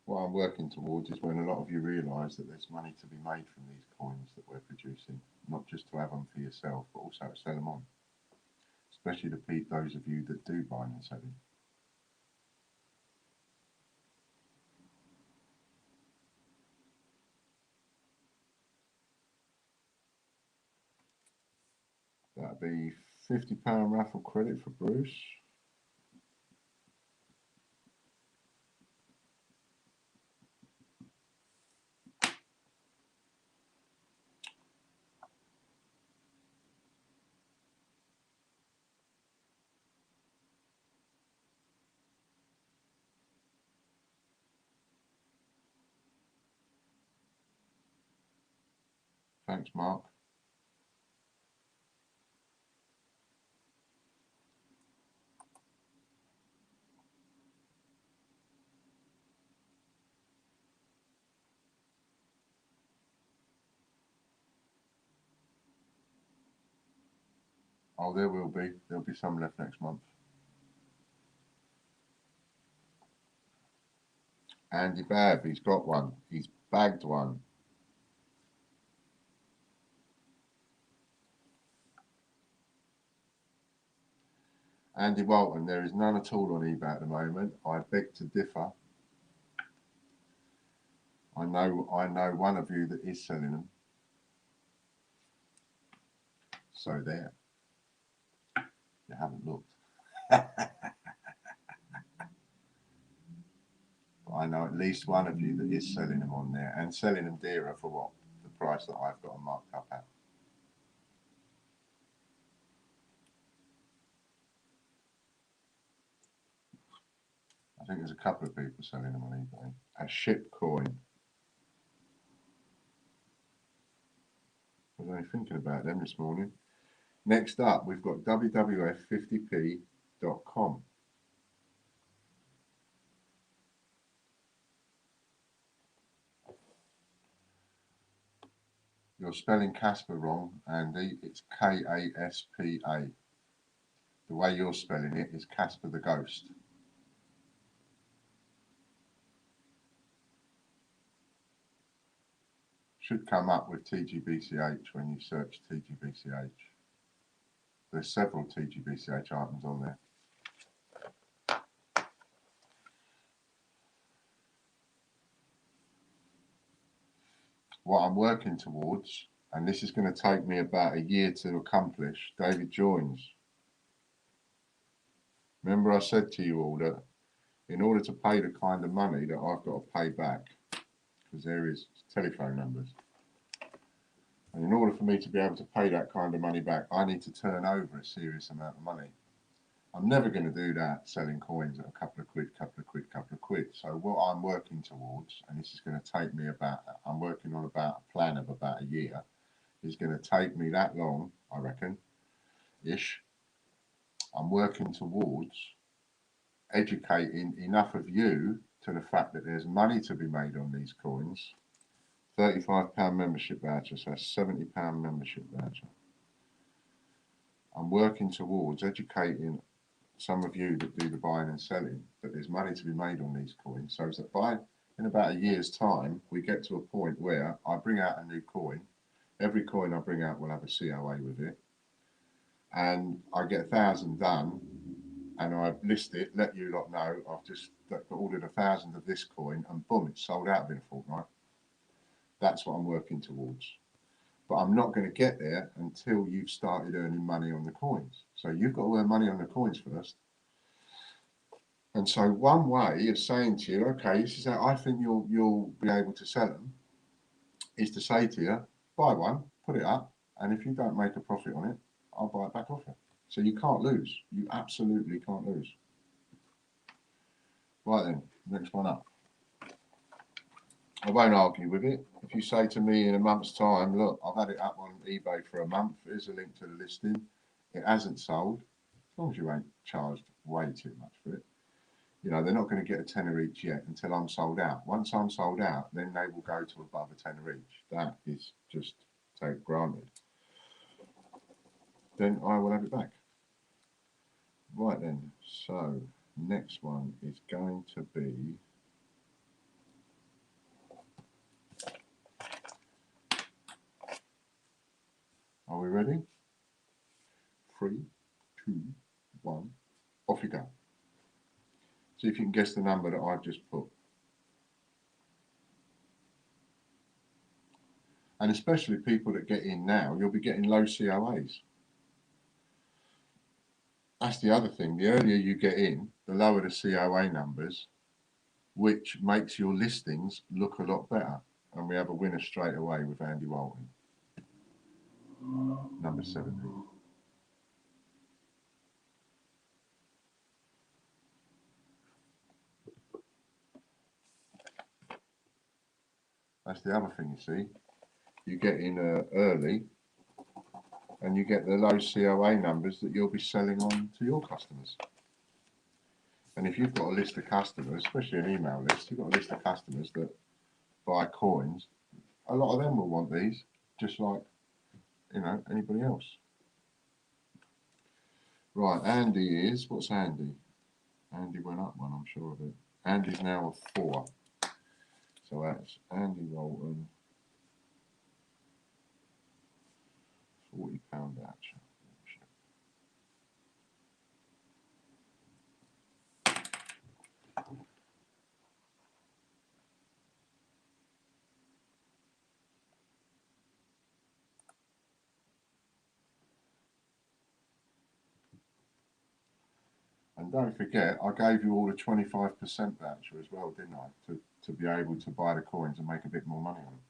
What I'm working towards is when a lot of you realise that there's money to be made from these coins that we're producing, not just to have them for yourself, but also to sell them on. Especially those of you that do buying and selling. That'd be £50 raffle credit for Bruce. Thanks, Mark. Oh, there will be. There'll be some left next month. Andy Babb, he's got one. He's bagged one. Andy Walton, there is none at all on eBay at the moment. I beg to differ. I know one of you that is selling them. So there. You haven't looked. But I know at least one of you that is selling them on there and selling them dearer for what? The price that I've got them marked up at. I think there's a couple of people selling them on eBay. A ship coin. I was only thinking about them this morning. Next up, we've got WWF50p.com. You're spelling Casper wrong, Andy. It's Kaspa. The way you're spelling it is Casper the Ghost. Should come up with TGBCH when you search TGBCH. There's several TGBCH items on there. What I'm working towards, and this is going to take me about a year to accomplish, David Joins. Remember I said to you all that in order to pay the kind of money that I've got to pay back, because there is telephone numbers, and in order for me to be able to pay that kind of money back, I need to turn over a serious amount of money. I'm never going to do that selling coins at a couple of quid. So what I'm working towards, and this is going to take me I'm working on about a plan of about a year, is going to take me that long, I reckon, ish. I'm working towards educating enough of you to the fact that there's money to be made on these coins. £35 membership voucher, so that's £70 membership voucher. I'm working towards educating some of you that do the buying and selling that there's money to be made on these coins, so that in about a year's time we get to a point where I bring out a new coin. Every coin I bring out will have a COA with it, and I get 1,000 done, and I list it, let you lot know I've just ordered 1,000 of this coin, and boom, it's sold out within a fortnight. That's what I'm working towards. But I'm not going to get there until you've started earning money on the coins. So you've got to earn money on the coins first. And so one way of saying to you, okay, this is how I think you'll be able to sell them, is to say to you, buy one, put it up, and if you don't make a profit on it, I'll buy it back off you. So you can't lose. You absolutely can't lose. Right then, next one up. I won't argue with it. If you say to me in a month's time, look, I've had it up on eBay for a month, here's a link to the listing, it hasn't sold, as long as you ain't charged way too much for it, you know, they're not going to get a tenner each yet until I'm sold out. Once I'm sold out, then they will go to above a tenner each. That is just take granted. Then I will have it back. Right then, so next one is going to be are we ready? 3, 2, 1, off you go. See if you can guess the number that I've just put. And especially people that get in now, you'll be getting low COAs. That's the other thing. The earlier you get in, the lower the COA numbers, which makes your listings look a lot better. And we have a winner straight away with Andy Walton, number 70. That's the other thing, you see. You get in early and you get the low COA numbers that you'll be selling on to your customers. And if you've got a list of customers, especially an email list, you've got a list of customers that buy coins, a lot of them will want these, just like, you know, anybody else. Right, Andy is, what's Andy? Andy went up one, I'm sure of it. Andy's now a 4. So that's Andy Walton, £40 voucher. And don't forget, I gave you all a 25% voucher as well, didn't I? To be able to buy the coins and make a bit more money on them.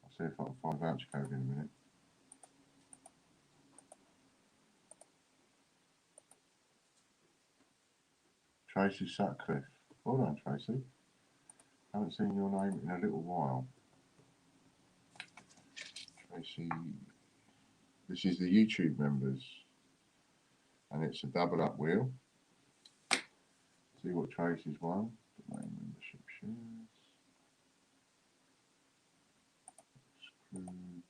I'll see if I can find a voucher code in a minute. Tracy Sutcliffe. Hold on, Tracy. Haven't seen your name in a little while. Tracy. This is the YouTube members. And it's a double up wheel. See what Tracy's won. Domain membership shares. Exclude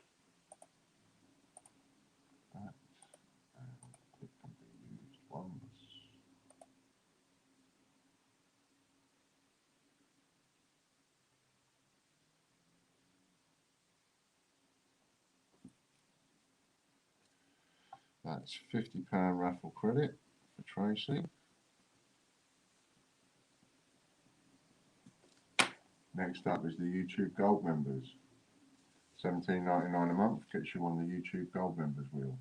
that. And it can be used once. That's £50 raffle credit for Tracy. Next up is the YouTube Gold members. $17.99 a month gets you on the YouTube Gold members wheel.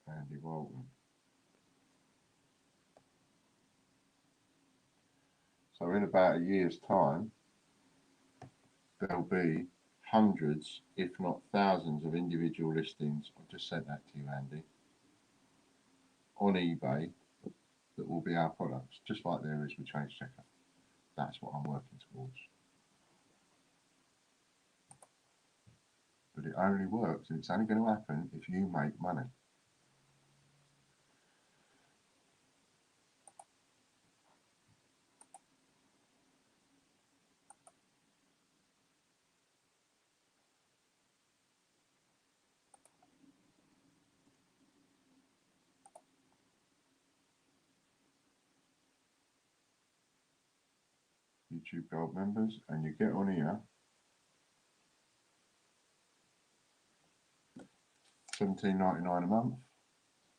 Andy Walton. So in about a year's time, there'll be hundreds, if not thousands, of individual listings. I've just sent that to you, Andy, on eBay that will be our products, just like there is with Change Checker. That's what I'm working towards. But it only works, and it's only going to happen if you make money. You YouTube Gold members, and you get on here. $17.99 a month,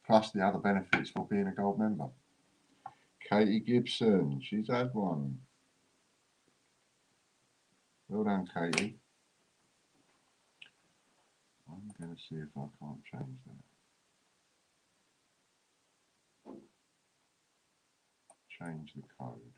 plus the other benefits for being a gold member. Katie Gibson, she's had one. Well done, Katie. I'm going to see if I can't change that. Change the code.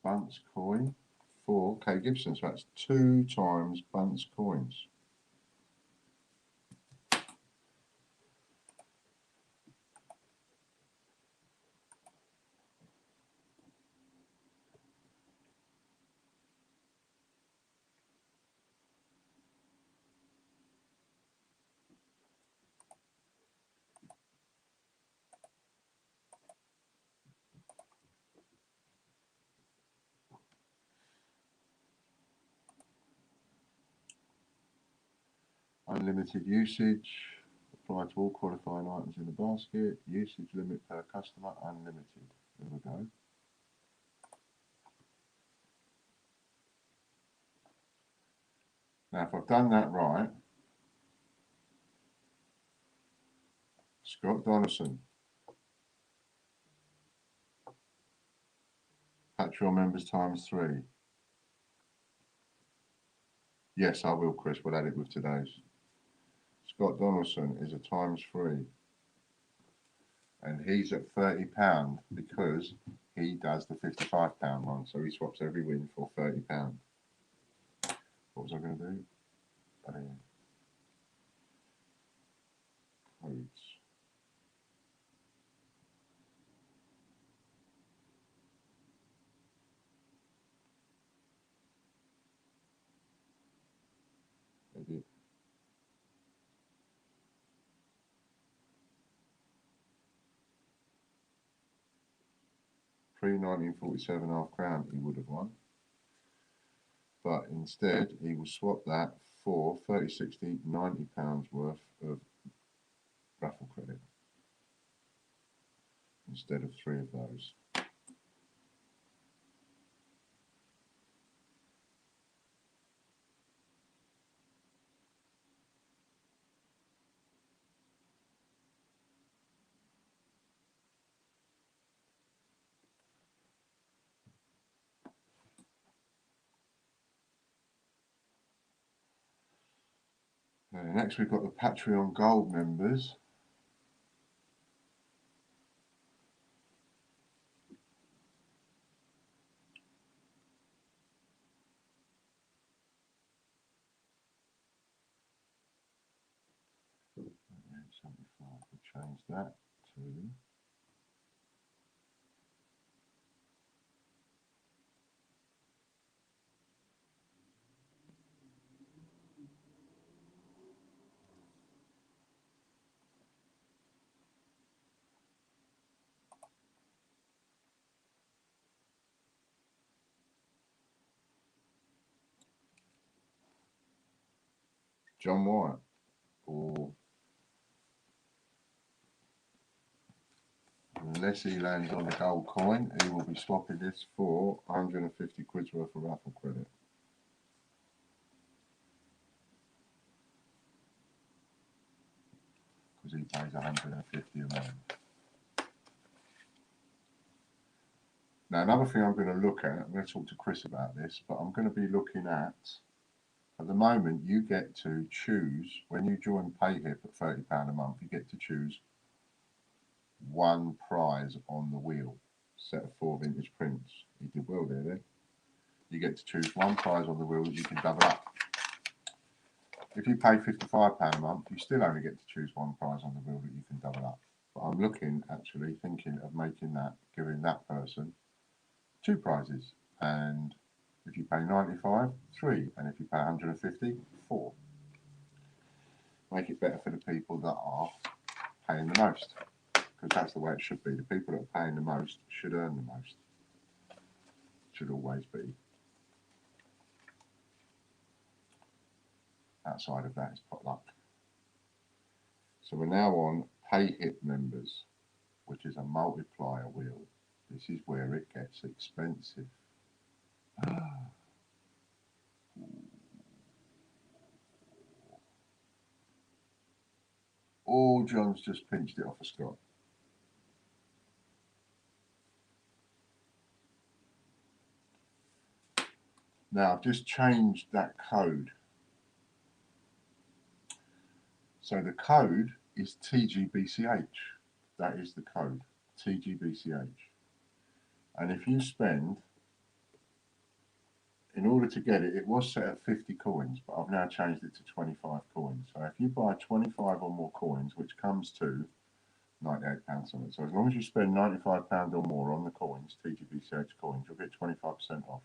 Bunce coin for K Gibson, so that's 2 times Bunce coins. Unlimited usage, apply to all qualifying items in the basket, usage limit per customer, unlimited. There we go. Now if I've done that right, Scott Donaldson, Patreon members ×3. Yes, I will, Chris, we'll add it with today's. Scott Donaldson is a ×3. And he's at £30 because he does the £55 one. So he swaps every win for £30. What was I going to do? Codes. Edit. Pre-1947 £5 he would have won. But instead he will swap that for 30, 60, £90 worth of raffle credit. Instead of 3 of those. Next we've got the Patreon Gold members. We'll change that to John White, or unless he lands on the gold coin, he will be swapping this for 150 quid's worth of raffle credit. Because he pays 150 a man. Now another thing I'm going to look at, I'm going to talk to Chris about this, but I'm going to be looking at the moment you get to choose, when you join PayHip at £30 a month, you get to choose one prize on the wheel, set of 4 vintage prints. You did well there then. You get to choose one prize on the wheel that you can double up. If you pay £55 a month, you still only get to choose one prize on the wheel that you can double up. But I'm looking, actually, thinking of making that, giving that person 2 prizes. And if you pay 95, 3. And if you pay 150, 4. Make it better for the people that are paying the most, because that's the way it should be. The people that are paying the most should earn the most. Should always be. Outside of that is potluck. So we're now on pay hit members, which is a multiplier wheel. This is where it gets expensive. Oh, John's just pinched it off a Scott. Now I've just changed that code. So the code is TGBCH. That is the code, TGBCH. And if you spend, in order to get it, it was set at 50 coins, but I've now changed it to 25 coins. So if you buy 25 or more coins, which comes to £98 on it. So as long as you spend £95 or more on the coins, TGBCH coins, you'll get 25% off.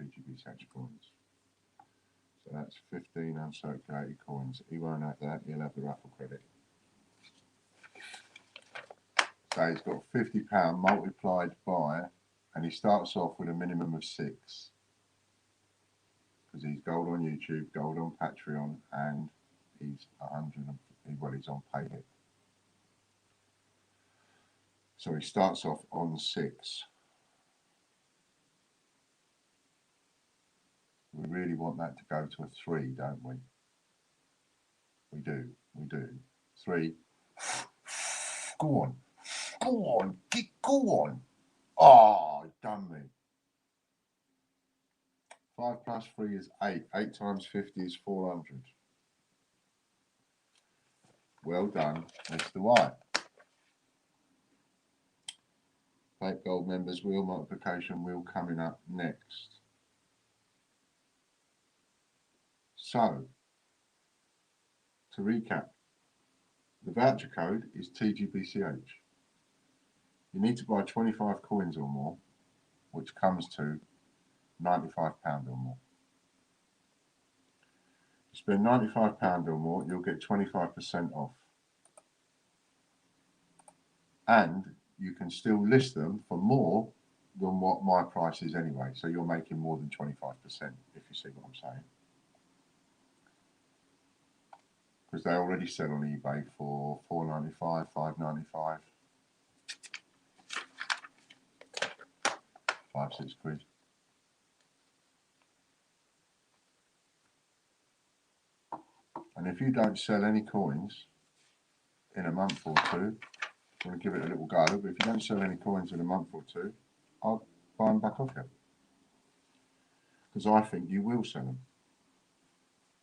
TGBCH coins. So that's 15 uncirculated coins. He won't have that, he'll have the raffle credit. So he's got £50 multiplied by, and he starts off with a minimum of 6. Because he's gold on YouTube, gold on Patreon, and he's 100, well, he's on PayHit. So he starts off on 6. We really want that to go to a 3, don't we? We do. 3. Go on. Go on. Oh, done me. 5 plus 3 is 8. 8 times 50 is 400. Well done, Mr. White. Plate Gold members wheel multiplication wheel coming up next. So, to recap, the voucher code is TGBCH. You need to buy 25 coins or more, which comes to £95 or more. You spend £95 or more, you'll get 25% off. And you can still list them for more than what my price is anyway. So you're making more than 25%, if you see what I'm saying. Because they already sell on eBay for £4.95, £5.95, 5-6 quid. And if you don't sell any coins in a month or two, I'm going to give it a little go, but if you don't sell any coins in a month or two, I'll buy them back off you. Because I think you will sell them.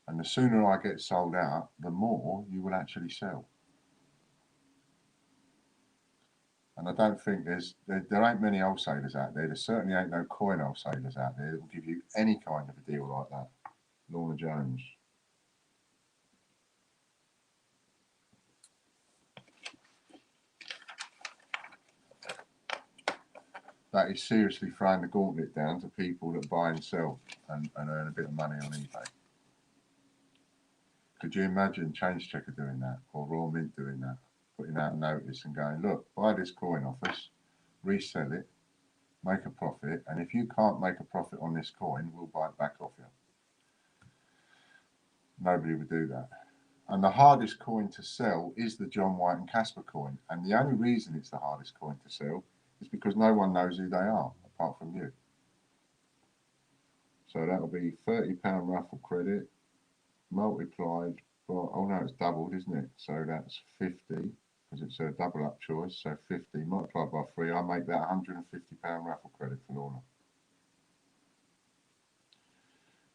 And the sooner I get sold out, the more you will actually sell. And I don't think there ain't many wholesalers out there. There certainly ain't no coin wholesalers out there that will give you any kind of a deal like that. Lorna Jones. That is seriously throwing the gauntlet down to people that buy and sell and earn a bit of money on eBay. Could you imagine Change Checker doing that, or Raw Mint doing that, putting out a notice and going, look, buy this coin off us, resell it, make a profit, and if you can't make a profit on this coin, we'll buy it back off you. Nobody would do that. And the hardest coin to sell is the John White and Casper coin. And the only reason it's the hardest coin to sell is because no one knows who they are, apart from you. So that'll be £30 raffle credit multiplied by, oh no, it's doubled, isn't it? So that's 50, because it's a double up choice. So 50 multiplied by 3, I make that £150 raffle credit for Lorna.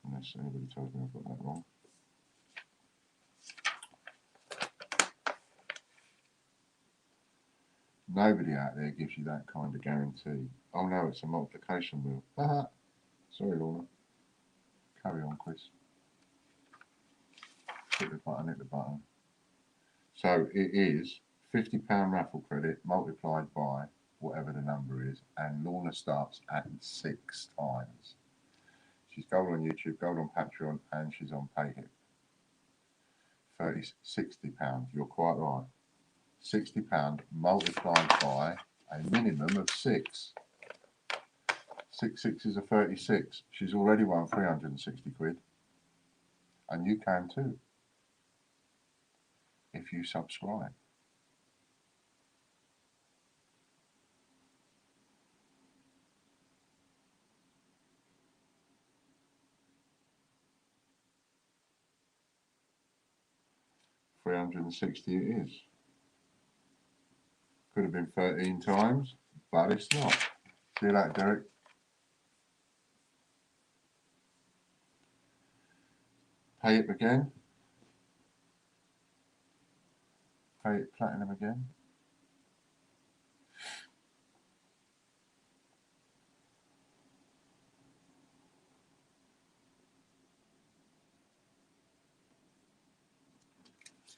Unless anybody tells me I've got that wrong. Nobody out there gives you that kind of guarantee. Oh no, it's a multiplication wheel. Haha. Sorry, Lorna. Carry on, Chris. Hit the button. So it is £50 raffle credit multiplied by whatever the number is, and Lorna starts at 6 times. She's gold on YouTube, gold on Patreon, and she's on PayHip. £60. You're quite right. £60 multiplied by a minimum of 6. 6 sixes are 36. She's already won 360 quid. And you can too, if you subscribe. £360 it is. Could have been 13 times, but it's not. See you later, Derek. Pay it again. Pay it platinum again.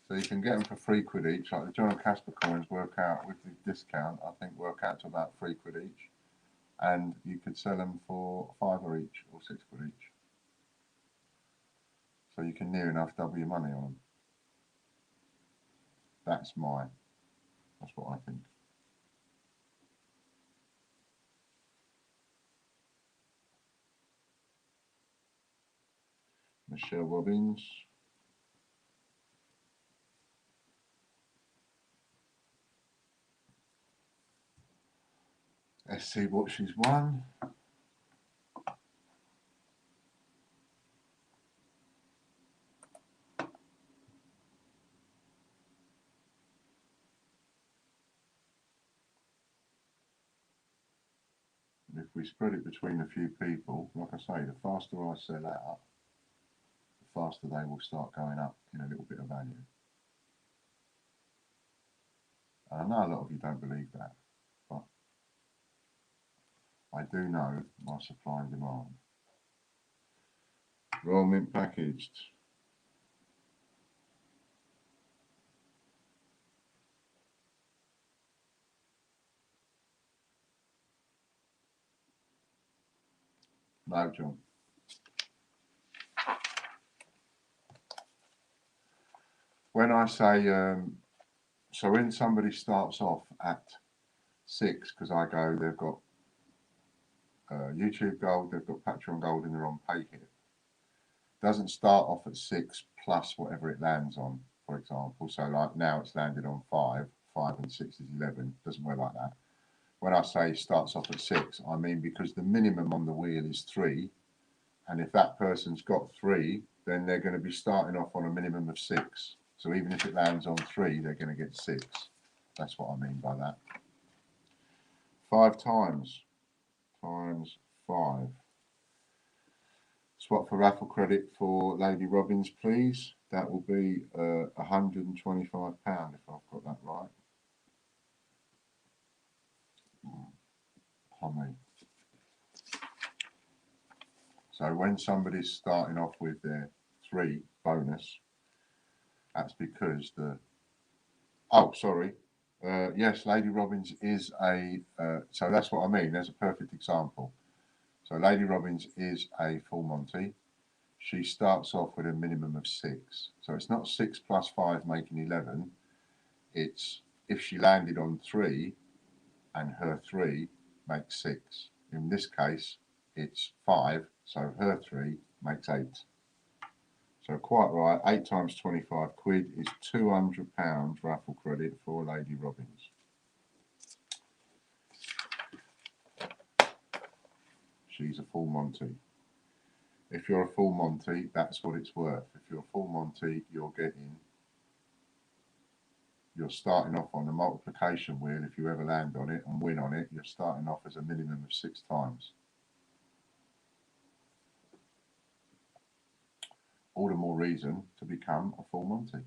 So you can get them for £3 each. Like the John and Casper coins work out with the discount, I think work out to about £3 each. And you could sell them for £5 each or £6 each. So you can near enough double your money on them. That's what I think. Michelle Robbins. Let's see what she's won. If we spread it between a few people, like I say, the faster I sell out, the faster they will start going up in a little bit of value. And I know a lot of you don't believe that, but I do know my supply and demand. Royal Mint packaged. No, John. When I say, so when somebody starts off at 6, because I go, they've got YouTube Gold, they've got Patreon Gold, and they're on PayHip. Doesn't start off at 6 plus whatever it lands on, for example. So like now it's landed on 5 and 6 is 11. Doesn't work like that. When I say starts off at 6, I mean because the minimum on the wheel is 3, and if that person's got 3, then they're going to be starting off on a minimum of 6. So even if it lands on 3, they're going to get 6. That's what I mean by that. 5 times 5. Swap for raffle credit for Lady Robbins, please. That will be £125 if I've got that right. Pommy. So when somebody's starting off with their 3 bonus, that's because the... Oh, sorry. Yes, Lady Robbins is a... so that's what I mean. There's a perfect example. So Lady Robbins is a full Monty. She starts off with a minimum of 6. So it's not 6 plus 5 making 11. It's if she landed on 3 and her 3 makes 6. In this case, it's 5, so her 3 makes 8. So quite right, 8 times 25 quid is £200 raffle credit for Lady Robbins. She's a full Monty. If you're a full Monty, that's what it's worth. If you're a full Monty, you're starting off on the multiplication wheel. If you ever land on it and win on it, you're starting off as a minimum of 6 times. All the more reason to become a full Monty.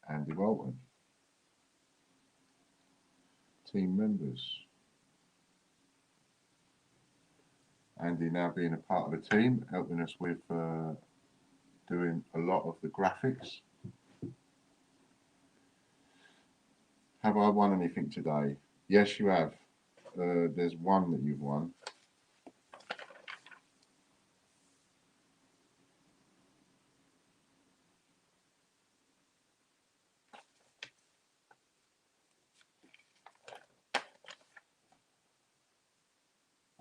Andy Walton. Team members. Andy now being a part of the team, helping us with doing a lot of the graphics. Have I won anything today? Yes, you have. There's one that you've won.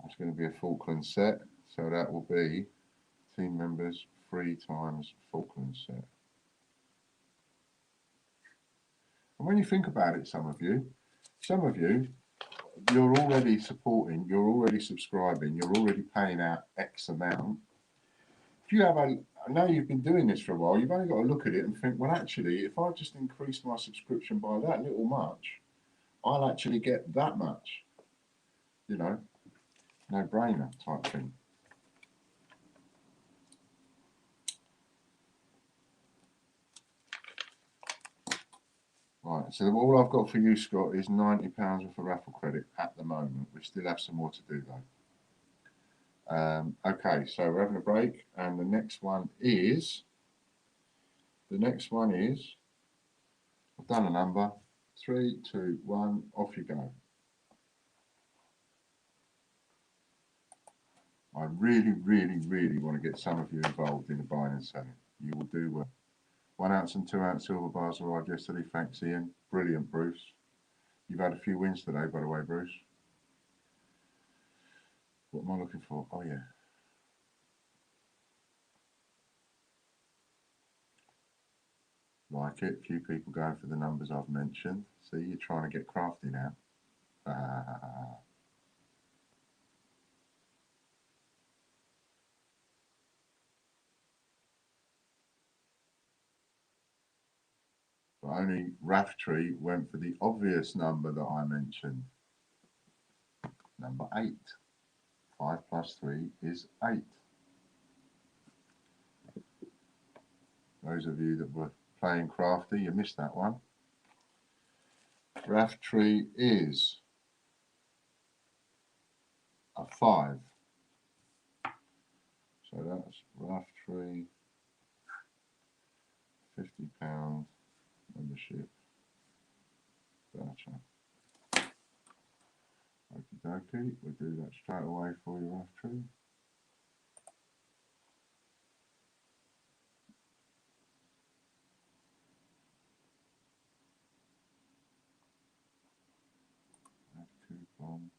That's going to be a Falkland set, so that will be team members 3 times Falkland set. And when you think about it, some of you, you're already supporting, you're already subscribing, you're already paying out X amount. If you have I know you've been doing this for a while, you've only got to look at it and think, well, actually, if I just increase my subscription by that little much, I'll actually get that much. You know, no brainer type thing. Right, so all I've got for you, Scott, is £90 worth of raffle credit at the moment. We still have some more to do though. Okay, so we're having a break, and the next one is, I've done a number, 3, 2, 1, off you go. I really, really, really want to get some of you involved in the buying and selling. You will do well. 1 ounce and 2 ounce silver bars arrived yesterday. Thanks, Ian. Brilliant, Bruce. You've had a few wins today, by the way, Bruce. What am I looking for? Oh, yeah. Like it. A few people going for the numbers I've mentioned. See, you're trying to get crafty now. But only Raftree went for the obvious number that I mentioned. Number 8. 5 plus 3 is 8. Those of you that were playing crafty, you missed that one. Raftree is a 5. So that's Raftree, £50 membership voucher. Okie dokie, we'll do that straight away for you, Raftree. Coupon.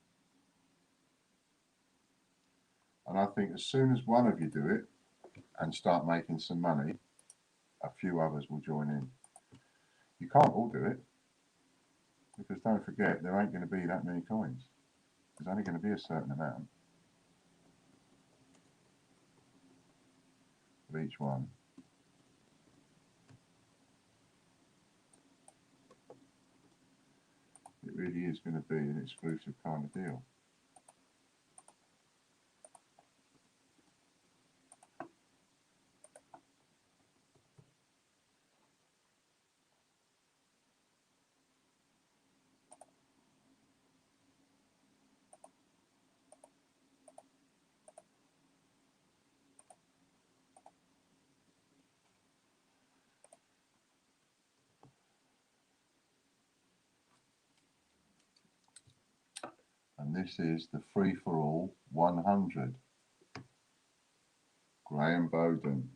And I think as soon as one of you do it and start making some money, a few others will join in. You can't all do it, because don't forget, there ain't going to be that many coins. There's only going to be a certain amount of each one. It really is going to be an exclusive kind of deal. And this is the free-for-all 100. Graham Bowden.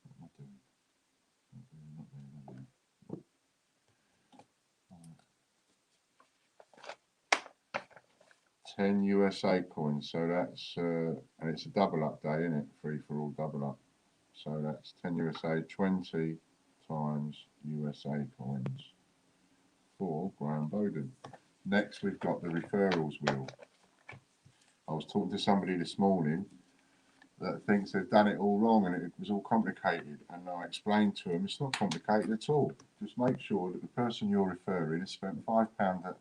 What am I doing? Not there. 10 USA coins, so that's, and it's a double up day, isn't it? Free for all double up. So that's 10 USA, 20 times USA coins for Graham Bowden. Next, we've got the referrals wheel. I was talking to somebody this morning that thinks they've done it all wrong and it was all complicated. And I explained to them it's not complicated at all. Just make sure that the person you're referring has spent £5 at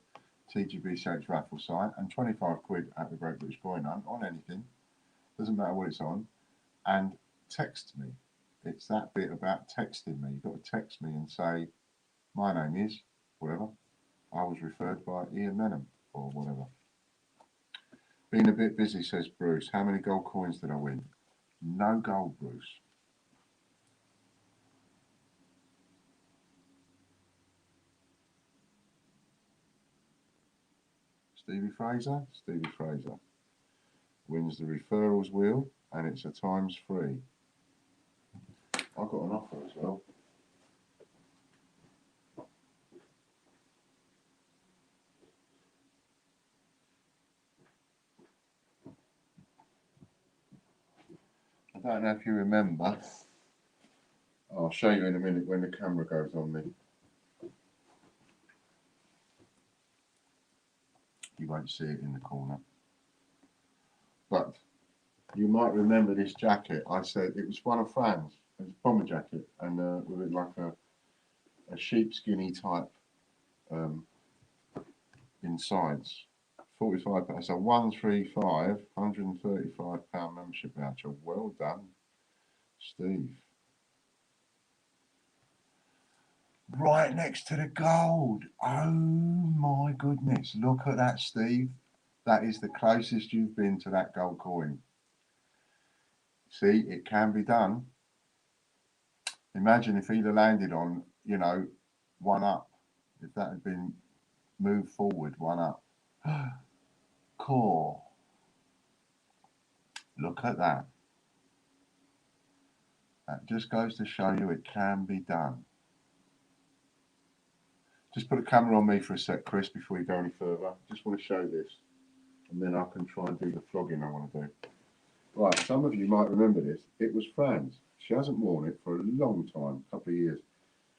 TGBCH raffle site and 25 quid at the Great British Coin Hunt on anything. Doesn't matter what it's on. And text me. It's that bit about texting me. You've got to text me and say, my name is whatever. I was referred by Ian Menham or whatever. Been a bit busy, says Bruce. How many gold coins did I win? No gold, Bruce. Stevie Fraser? Stevie Fraser wins the referrals wheel and it's a ×3. I got an offer as well. I don't know if you remember. I'll show you in a minute when the camera goes on me. You won't see it in the corner. But you might remember this jacket. I said it was one of Fran's. It was a bomber jacket and with it like a sheepskinny type insides. 45. That's a 135, £135 membership voucher. Well done, Steve. Right next to the gold. Oh my goodness. Look at that, Steve. That is the closest you've been to that gold coin. See, it can be done. Imagine if he'd have landed on, you know, 1 up. If that had been moved forward, 1 up. Core. Look at that. That just goes to show you it can be done. Just put a camera on me for a sec, Chris, before you go any further. Just want to show this. And then I can try and do the flogging I want to do. Right, some of you might remember this. It was Fran's. She hasn't worn it for a long time, a couple of years.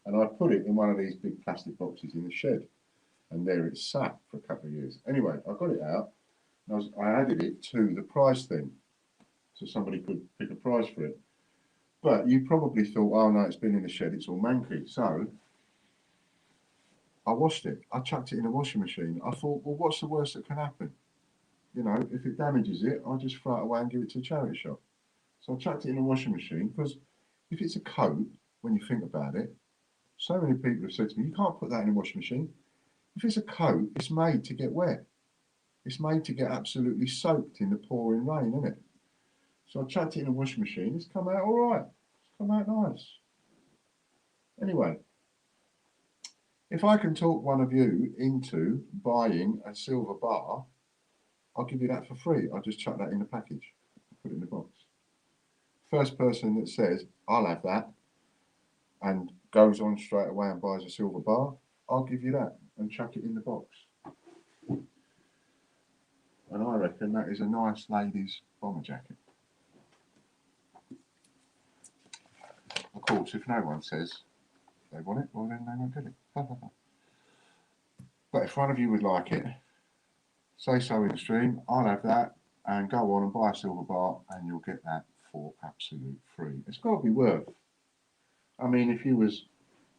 And I put it in one of these big plastic boxes in the shed. And there it sat for a couple of years. Anyway, I got it out. And I added it to the prize thing. So somebody could pick a prize for it. But you probably thought, oh no, it's been in the shed, it's all manky. So I washed it. I chucked it in a washing machine. I thought, well, what's the worst that can happen? You know, if it damages it, I'll just throw it away and give it to a charity shop. So I chucked it in a washing machine because if it's a coat, when you think about it, so many people have said to me, you can't put that in a washing machine. If it's a coat, it's made to get wet. It's made to get absolutely soaked in the pouring rain, isn't it? So I chucked it in a washing machine. It's come out all right. It's come out nice. Anyway, if I can talk one of you into buying a silver bar, I'll give you that for free. I'll just chuck that in the package, put it in the box. First person that says, I'll have that, and goes on straight away and buys a silver bar, I'll give you that and chuck it in the box. And I reckon that is a nice lady's bomber jacket. Of course, if no one says they want it, well then they won't get it. But if one of you would like it, say so in the stream, I'll have that, and go on and buy a silver bar and you'll get that for absolute free. It's got to be worth. I mean, if you was,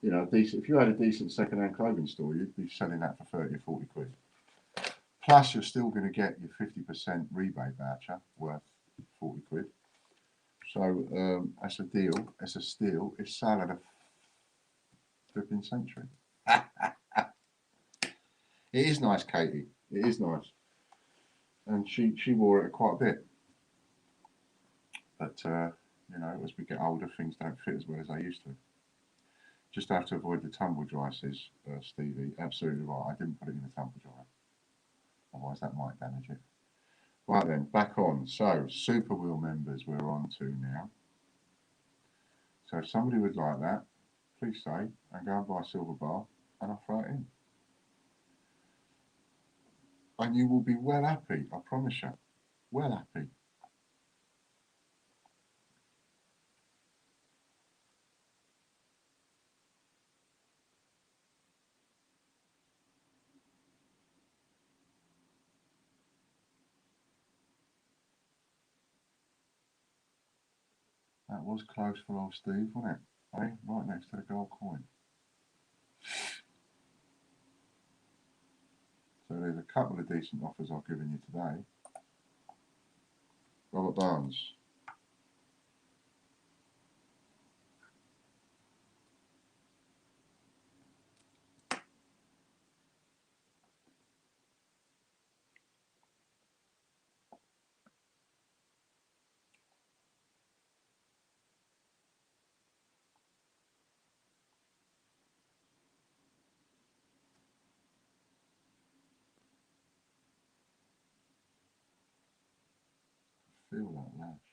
you know, decent, if you had a decent second-hand clothing store, you'd be selling that for 30 or 40 quid. Plus, you're still going to get your 50% rebate voucher worth 40 quid. So that's a deal. It's a steal. It's salad of flipping century. It is nice, Katie. It is nice. And she wore it quite a bit. But, you know, as we get older, things don't fit as well as they used to. Just have to avoid the tumble dry, says Stevie. Absolutely right. I didn't put it in the tumble dry. Otherwise, that might damage it. Right then, back on. So, Super Wheel members we're on to now. So, if somebody would like that, please say, and go and buy a silver bar, and I'll throw it in. And you will be well happy, I promise you. Well happy. That was close for old Steve, wasn't it? Eh? Right next to the gold coin. So there's a couple of decent offers I've given you today. Robert Barnes. Feel that lash.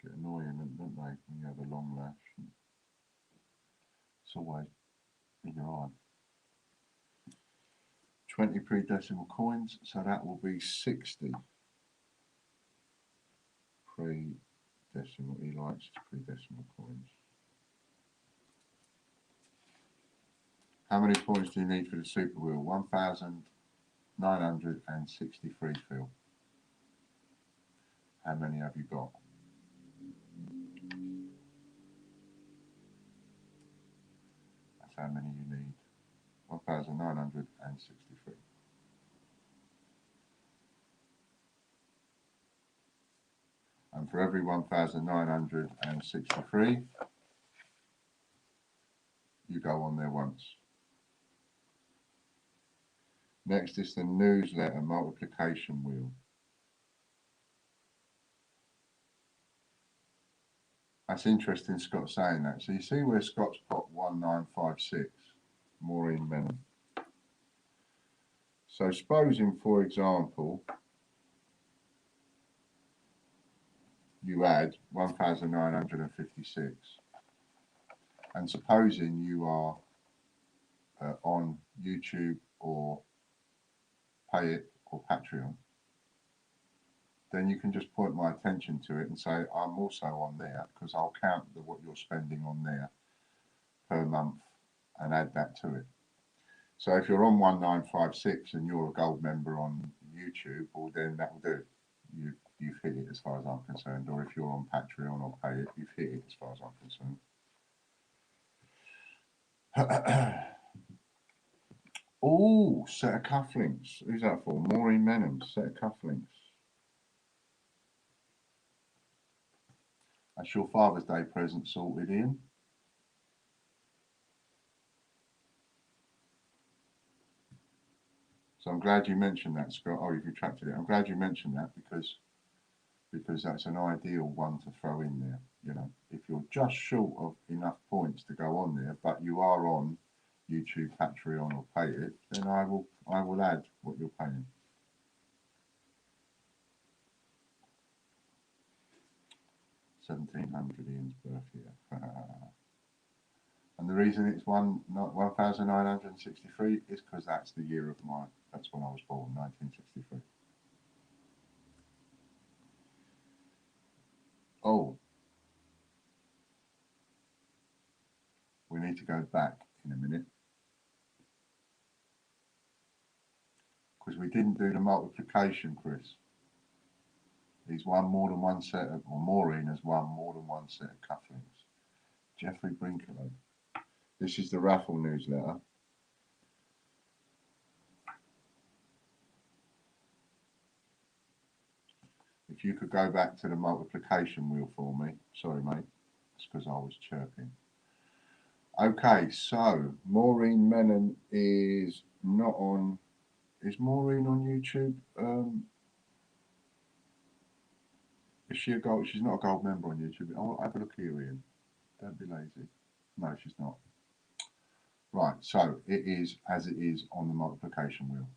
Get annoying, don't they, when you have a long lash. It's always in your eye. 20 pre-decimal coins, so that will be 60 pre-decimal. He likes pre-decimal coins. How many points do you need for the super wheel? 1,963, Phil. How many have you got? That's how many you need. 1,963. And for every 1,963, you go on there once. Next is the newsletter multiplication wheel. That's interesting, Scott saying that. So you see where Scott's put 1956, Maureen Menon. So supposing, for example, you add 1,956, and supposing you are on YouTube or Pay It or Patreon, then you can just point my attention to it and say, I'm also on there, because I'll count what you're spending on there per month and add that to it. So if you're on 1956 and you're a gold member on YouTube, well then that will do. You've hit it as far as I'm concerned. Or if you're on Patreon or Pay It, you've hit it as far as I'm concerned. Oh, set of cufflinks. Who's that for? Maureen Menon, set of cufflinks. That's your Father's Day present sorted, Ian. So I'm glad you mentioned that, Scott. Oh, you've retracted it. I'm glad you mentioned that because that's an ideal one to throw in there. You know, if you're just short of enough points to go on there, but you are on YouTube, Patreon, or Pay It, then I will add what you're paying. Ian's birth year. And the reason it's 1,963 is because that's the year of that's when I was born, 1963. Oh, we need to go back in a minute because we didn't do the multiplication, Chris. He's won more than one set of, or Maureen has won more than one set of cufflinks. Jeffrey Brinkerlow. This is the raffle newsletter. If you could go back to the multiplication wheel for me. Sorry, mate. It's because I was chirping. Okay, so Maureen Menon is not on. Is Maureen on YouTube? Is she a gold? She's not a gold member on YouTube. I'll have a look here, Ian. Don't be lazy. No, she's not. Right, so it is as it is on the multiplication wheel.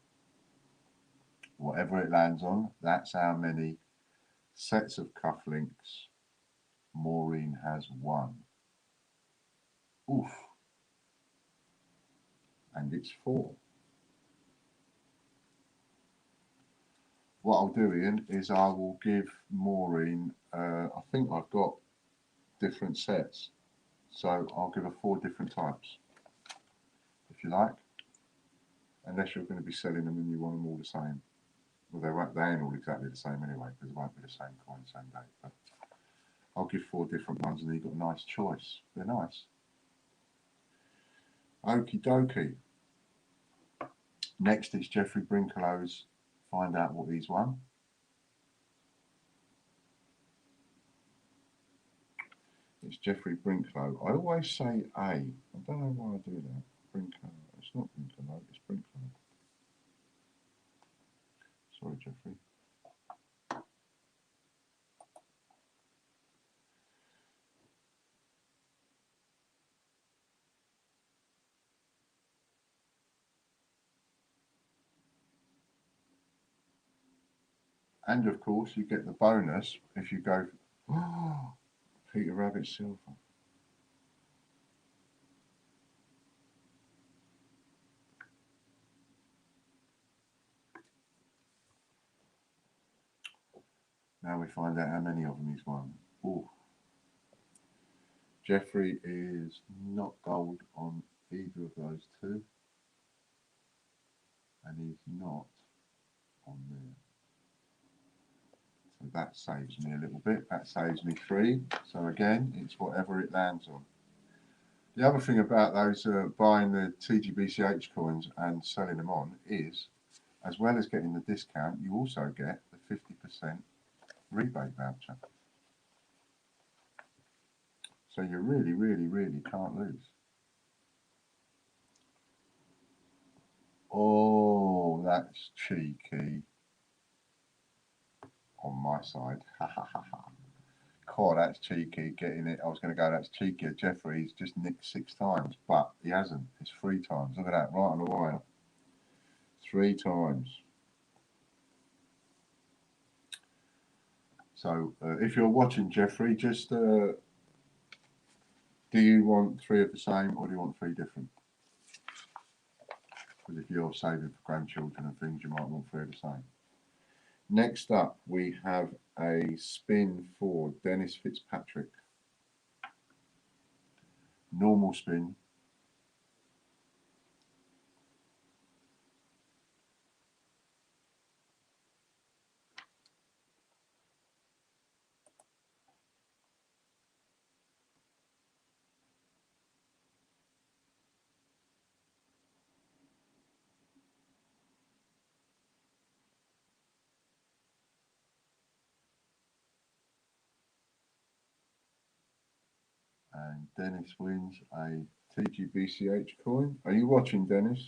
Whatever it lands on, that's how many sets of cufflinks Maureen has won. Oof. And it's 4. What I'll do, Ian, is I will give Maureen, I think I've got different sets. So I'll give her 4 different types, if you like. Unless you're going to be selling them and you want them all the same. Well, they ain't all exactly the same anyway, because it won't be the same coin, same date. But I'll give 4 different ones, and you've got a nice choice. They're nice. Okie dokie. Next, it's Jeffrey Brinklow's Find Out What He's Won. It's Jeffrey Brinklow. I always say A. I don't know why I do that. Brinklow. It's not Brinklow, it's Brinklow. Sorry, Jeffrey. And of course, you get the bonus if you go Peter Rabbit Silver. Now we find out how many of them he's won. Ooh. Jeffrey is not gold on either of those two. And he's not on there. So that saves me a little bit. That saves me 3. So again, it's whatever it lands on. The other thing about those buying the TGBCH coins and selling them on is, as well as getting the discount, you also get the 50% rebate voucher. So you really, really, really can't lose. Oh, that's cheeky on my side. Ha ha ha ha. God, that's cheeky getting it. I was going to go, that's cheeky. Jeffrey's just nicked 6 times, but he hasn't. It's 3 times. Look at that, right on the wire. 3 times. So if you're watching, Jeffrey, just do you want 3 of the same, or do you want 3 different? Because if you're saving for grandchildren and things, you might want 3 of the same. Next up, we have a spin for Dennis Fitzpatrick. Normal spin. And Dennis wins a TGBCH coin. Are you watching, Dennis?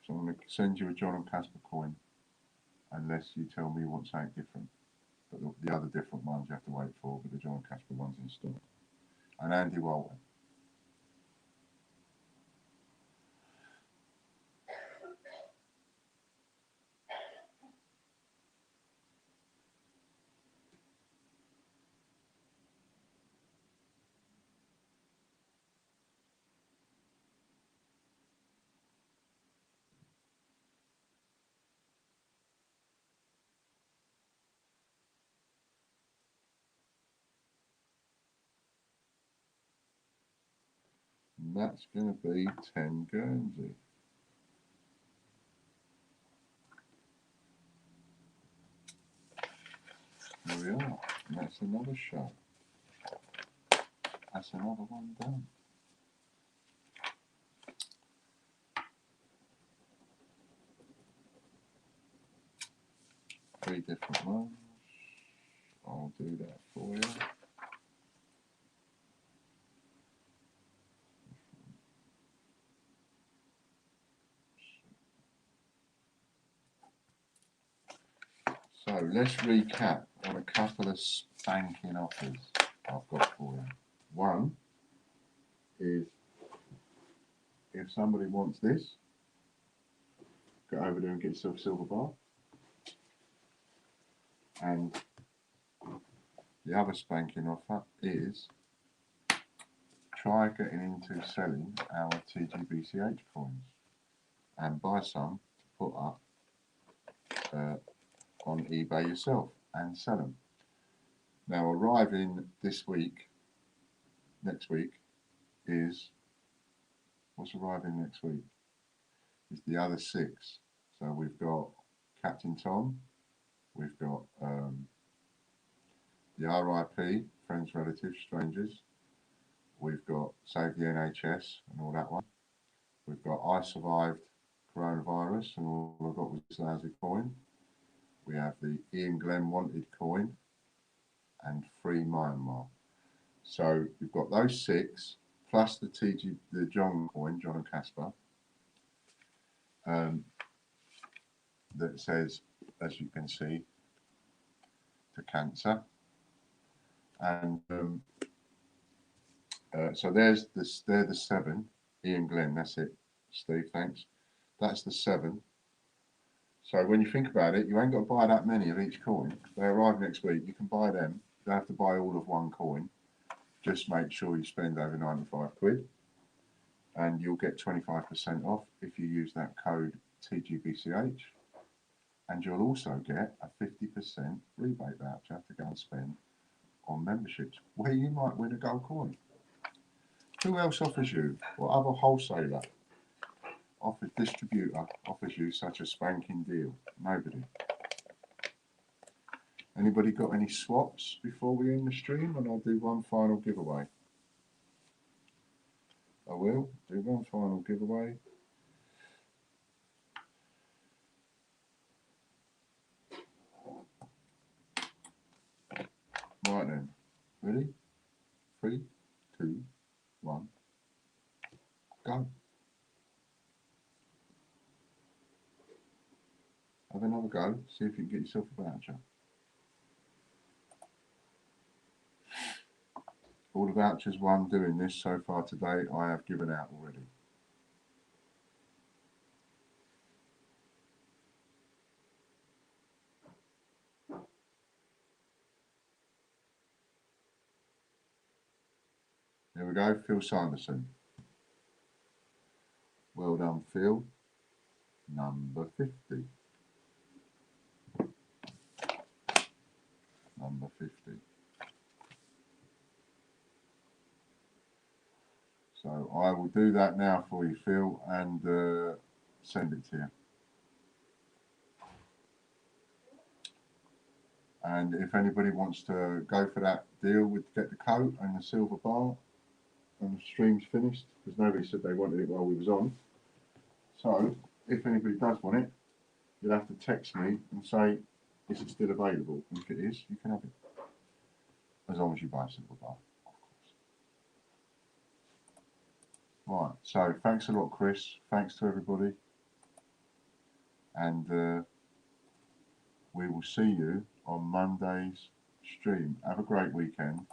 So I'm going to send you a John and Casper coin, unless you tell me you want something different. But the other different ones you have to wait for, but the John and Casper one's in stock. And Andy Walton. And that's going to be 10 Guernsey. There we are. And that's another shot. That's another one done. Three different ones. I'll do that for you. So let's recap on a couple of spanking offers I've got for you. One is, if somebody wants this, go over there and get yourself a silver bar. And the other spanking offer is, try getting into selling our TGBCH coins and buy some to put up on eBay yourself and sell them. Now, arriving this week, next week, is, what's arriving next week? is the other 6. So we've got Captain Tom, we've got the RIP, Friends, Relatives, Strangers, we've got Save the NHS and all that one. We've got I Survived Coronavirus and all I've got was this lousy coin. We have the Ian Glenn Wanted coin and Free Myanmar. So we've got those 6 plus the John coin, John and Casper, that says, as you can see, to cancer. And so they're the 7. Ian Glenn, that's it. Steve, thanks. That's the 7. So when you think about it, you ain't got to buy that many of each coin. They arrive next week. You can buy them. You don't have to buy all of one coin. Just make sure you spend over 95 quid and you'll get 25% off if you use that code TGBCH. And you'll also get a 50% rebate voucher to go and spend on memberships where you might win a gold coin. Who else offers you? What other wholesaler distributor offers you such a spanking deal? Nobody. Anybody got any swaps before we end the stream? And I'll do one final giveaway. I will do one final giveaway. Right then, ready? 3, 2, 1, go. Have another go, see if you can get yourself a voucher. All the vouchers I'm doing this so far today, I have given out already. There we go, Phil Sanderson. Well done, Phil. Number 50. Number 50. So I will do that now for you, Phil, and send it to you. And if anybody wants to go for that deal with get the coat and the silver bar, and the stream's finished, because nobody said they wanted it while we was on. So if anybody does want it, you'll have to text me and say, is it still available? And if it is, you can have it. As long as you buy a silver bar, of course. Right, so thanks a lot, Chris. Thanks to everybody. And we will see you on Monday's stream. Have a great weekend.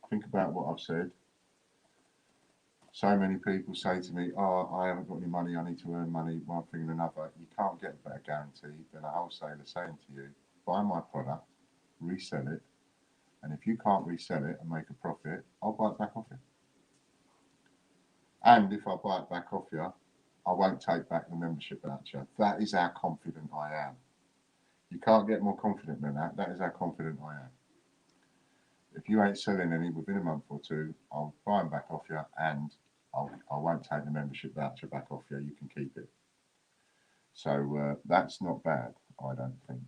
Think about what I've said. So many people say to me, oh, I haven't got any money, I need to earn money, one thing and another. You can't get a better guarantee than a wholesaler saying to you, buy my product, resell it, and if you can't resell it and make a profit, I'll buy it back off you. And if I buy it back off you, I won't take back the membership voucher. That is how confident I am. You can't get more confident than that. That is how confident I am. If you ain't selling any within a month or 2, I'll buy them back off you, and I won't take the membership voucher back off you. You can keep it. So that's not bad, I don't think.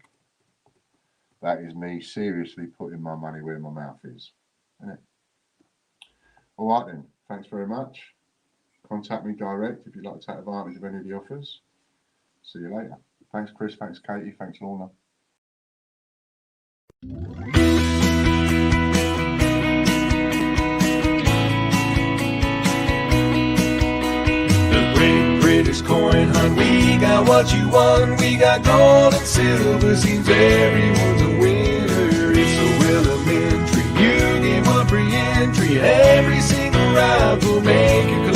That is me seriously putting my money where my mouth is, isn't it? All right then. Thanks very much. Contact me direct if you'd like to take advantage of any of the offers. See you later. Thanks, Chris. Thanks, Katie. Thanks, Lorna. British coin hunt, we got what you want. We got gold and silver, seems everyone's a winner. It's so elementary, you get one free entry. Every single ride will make you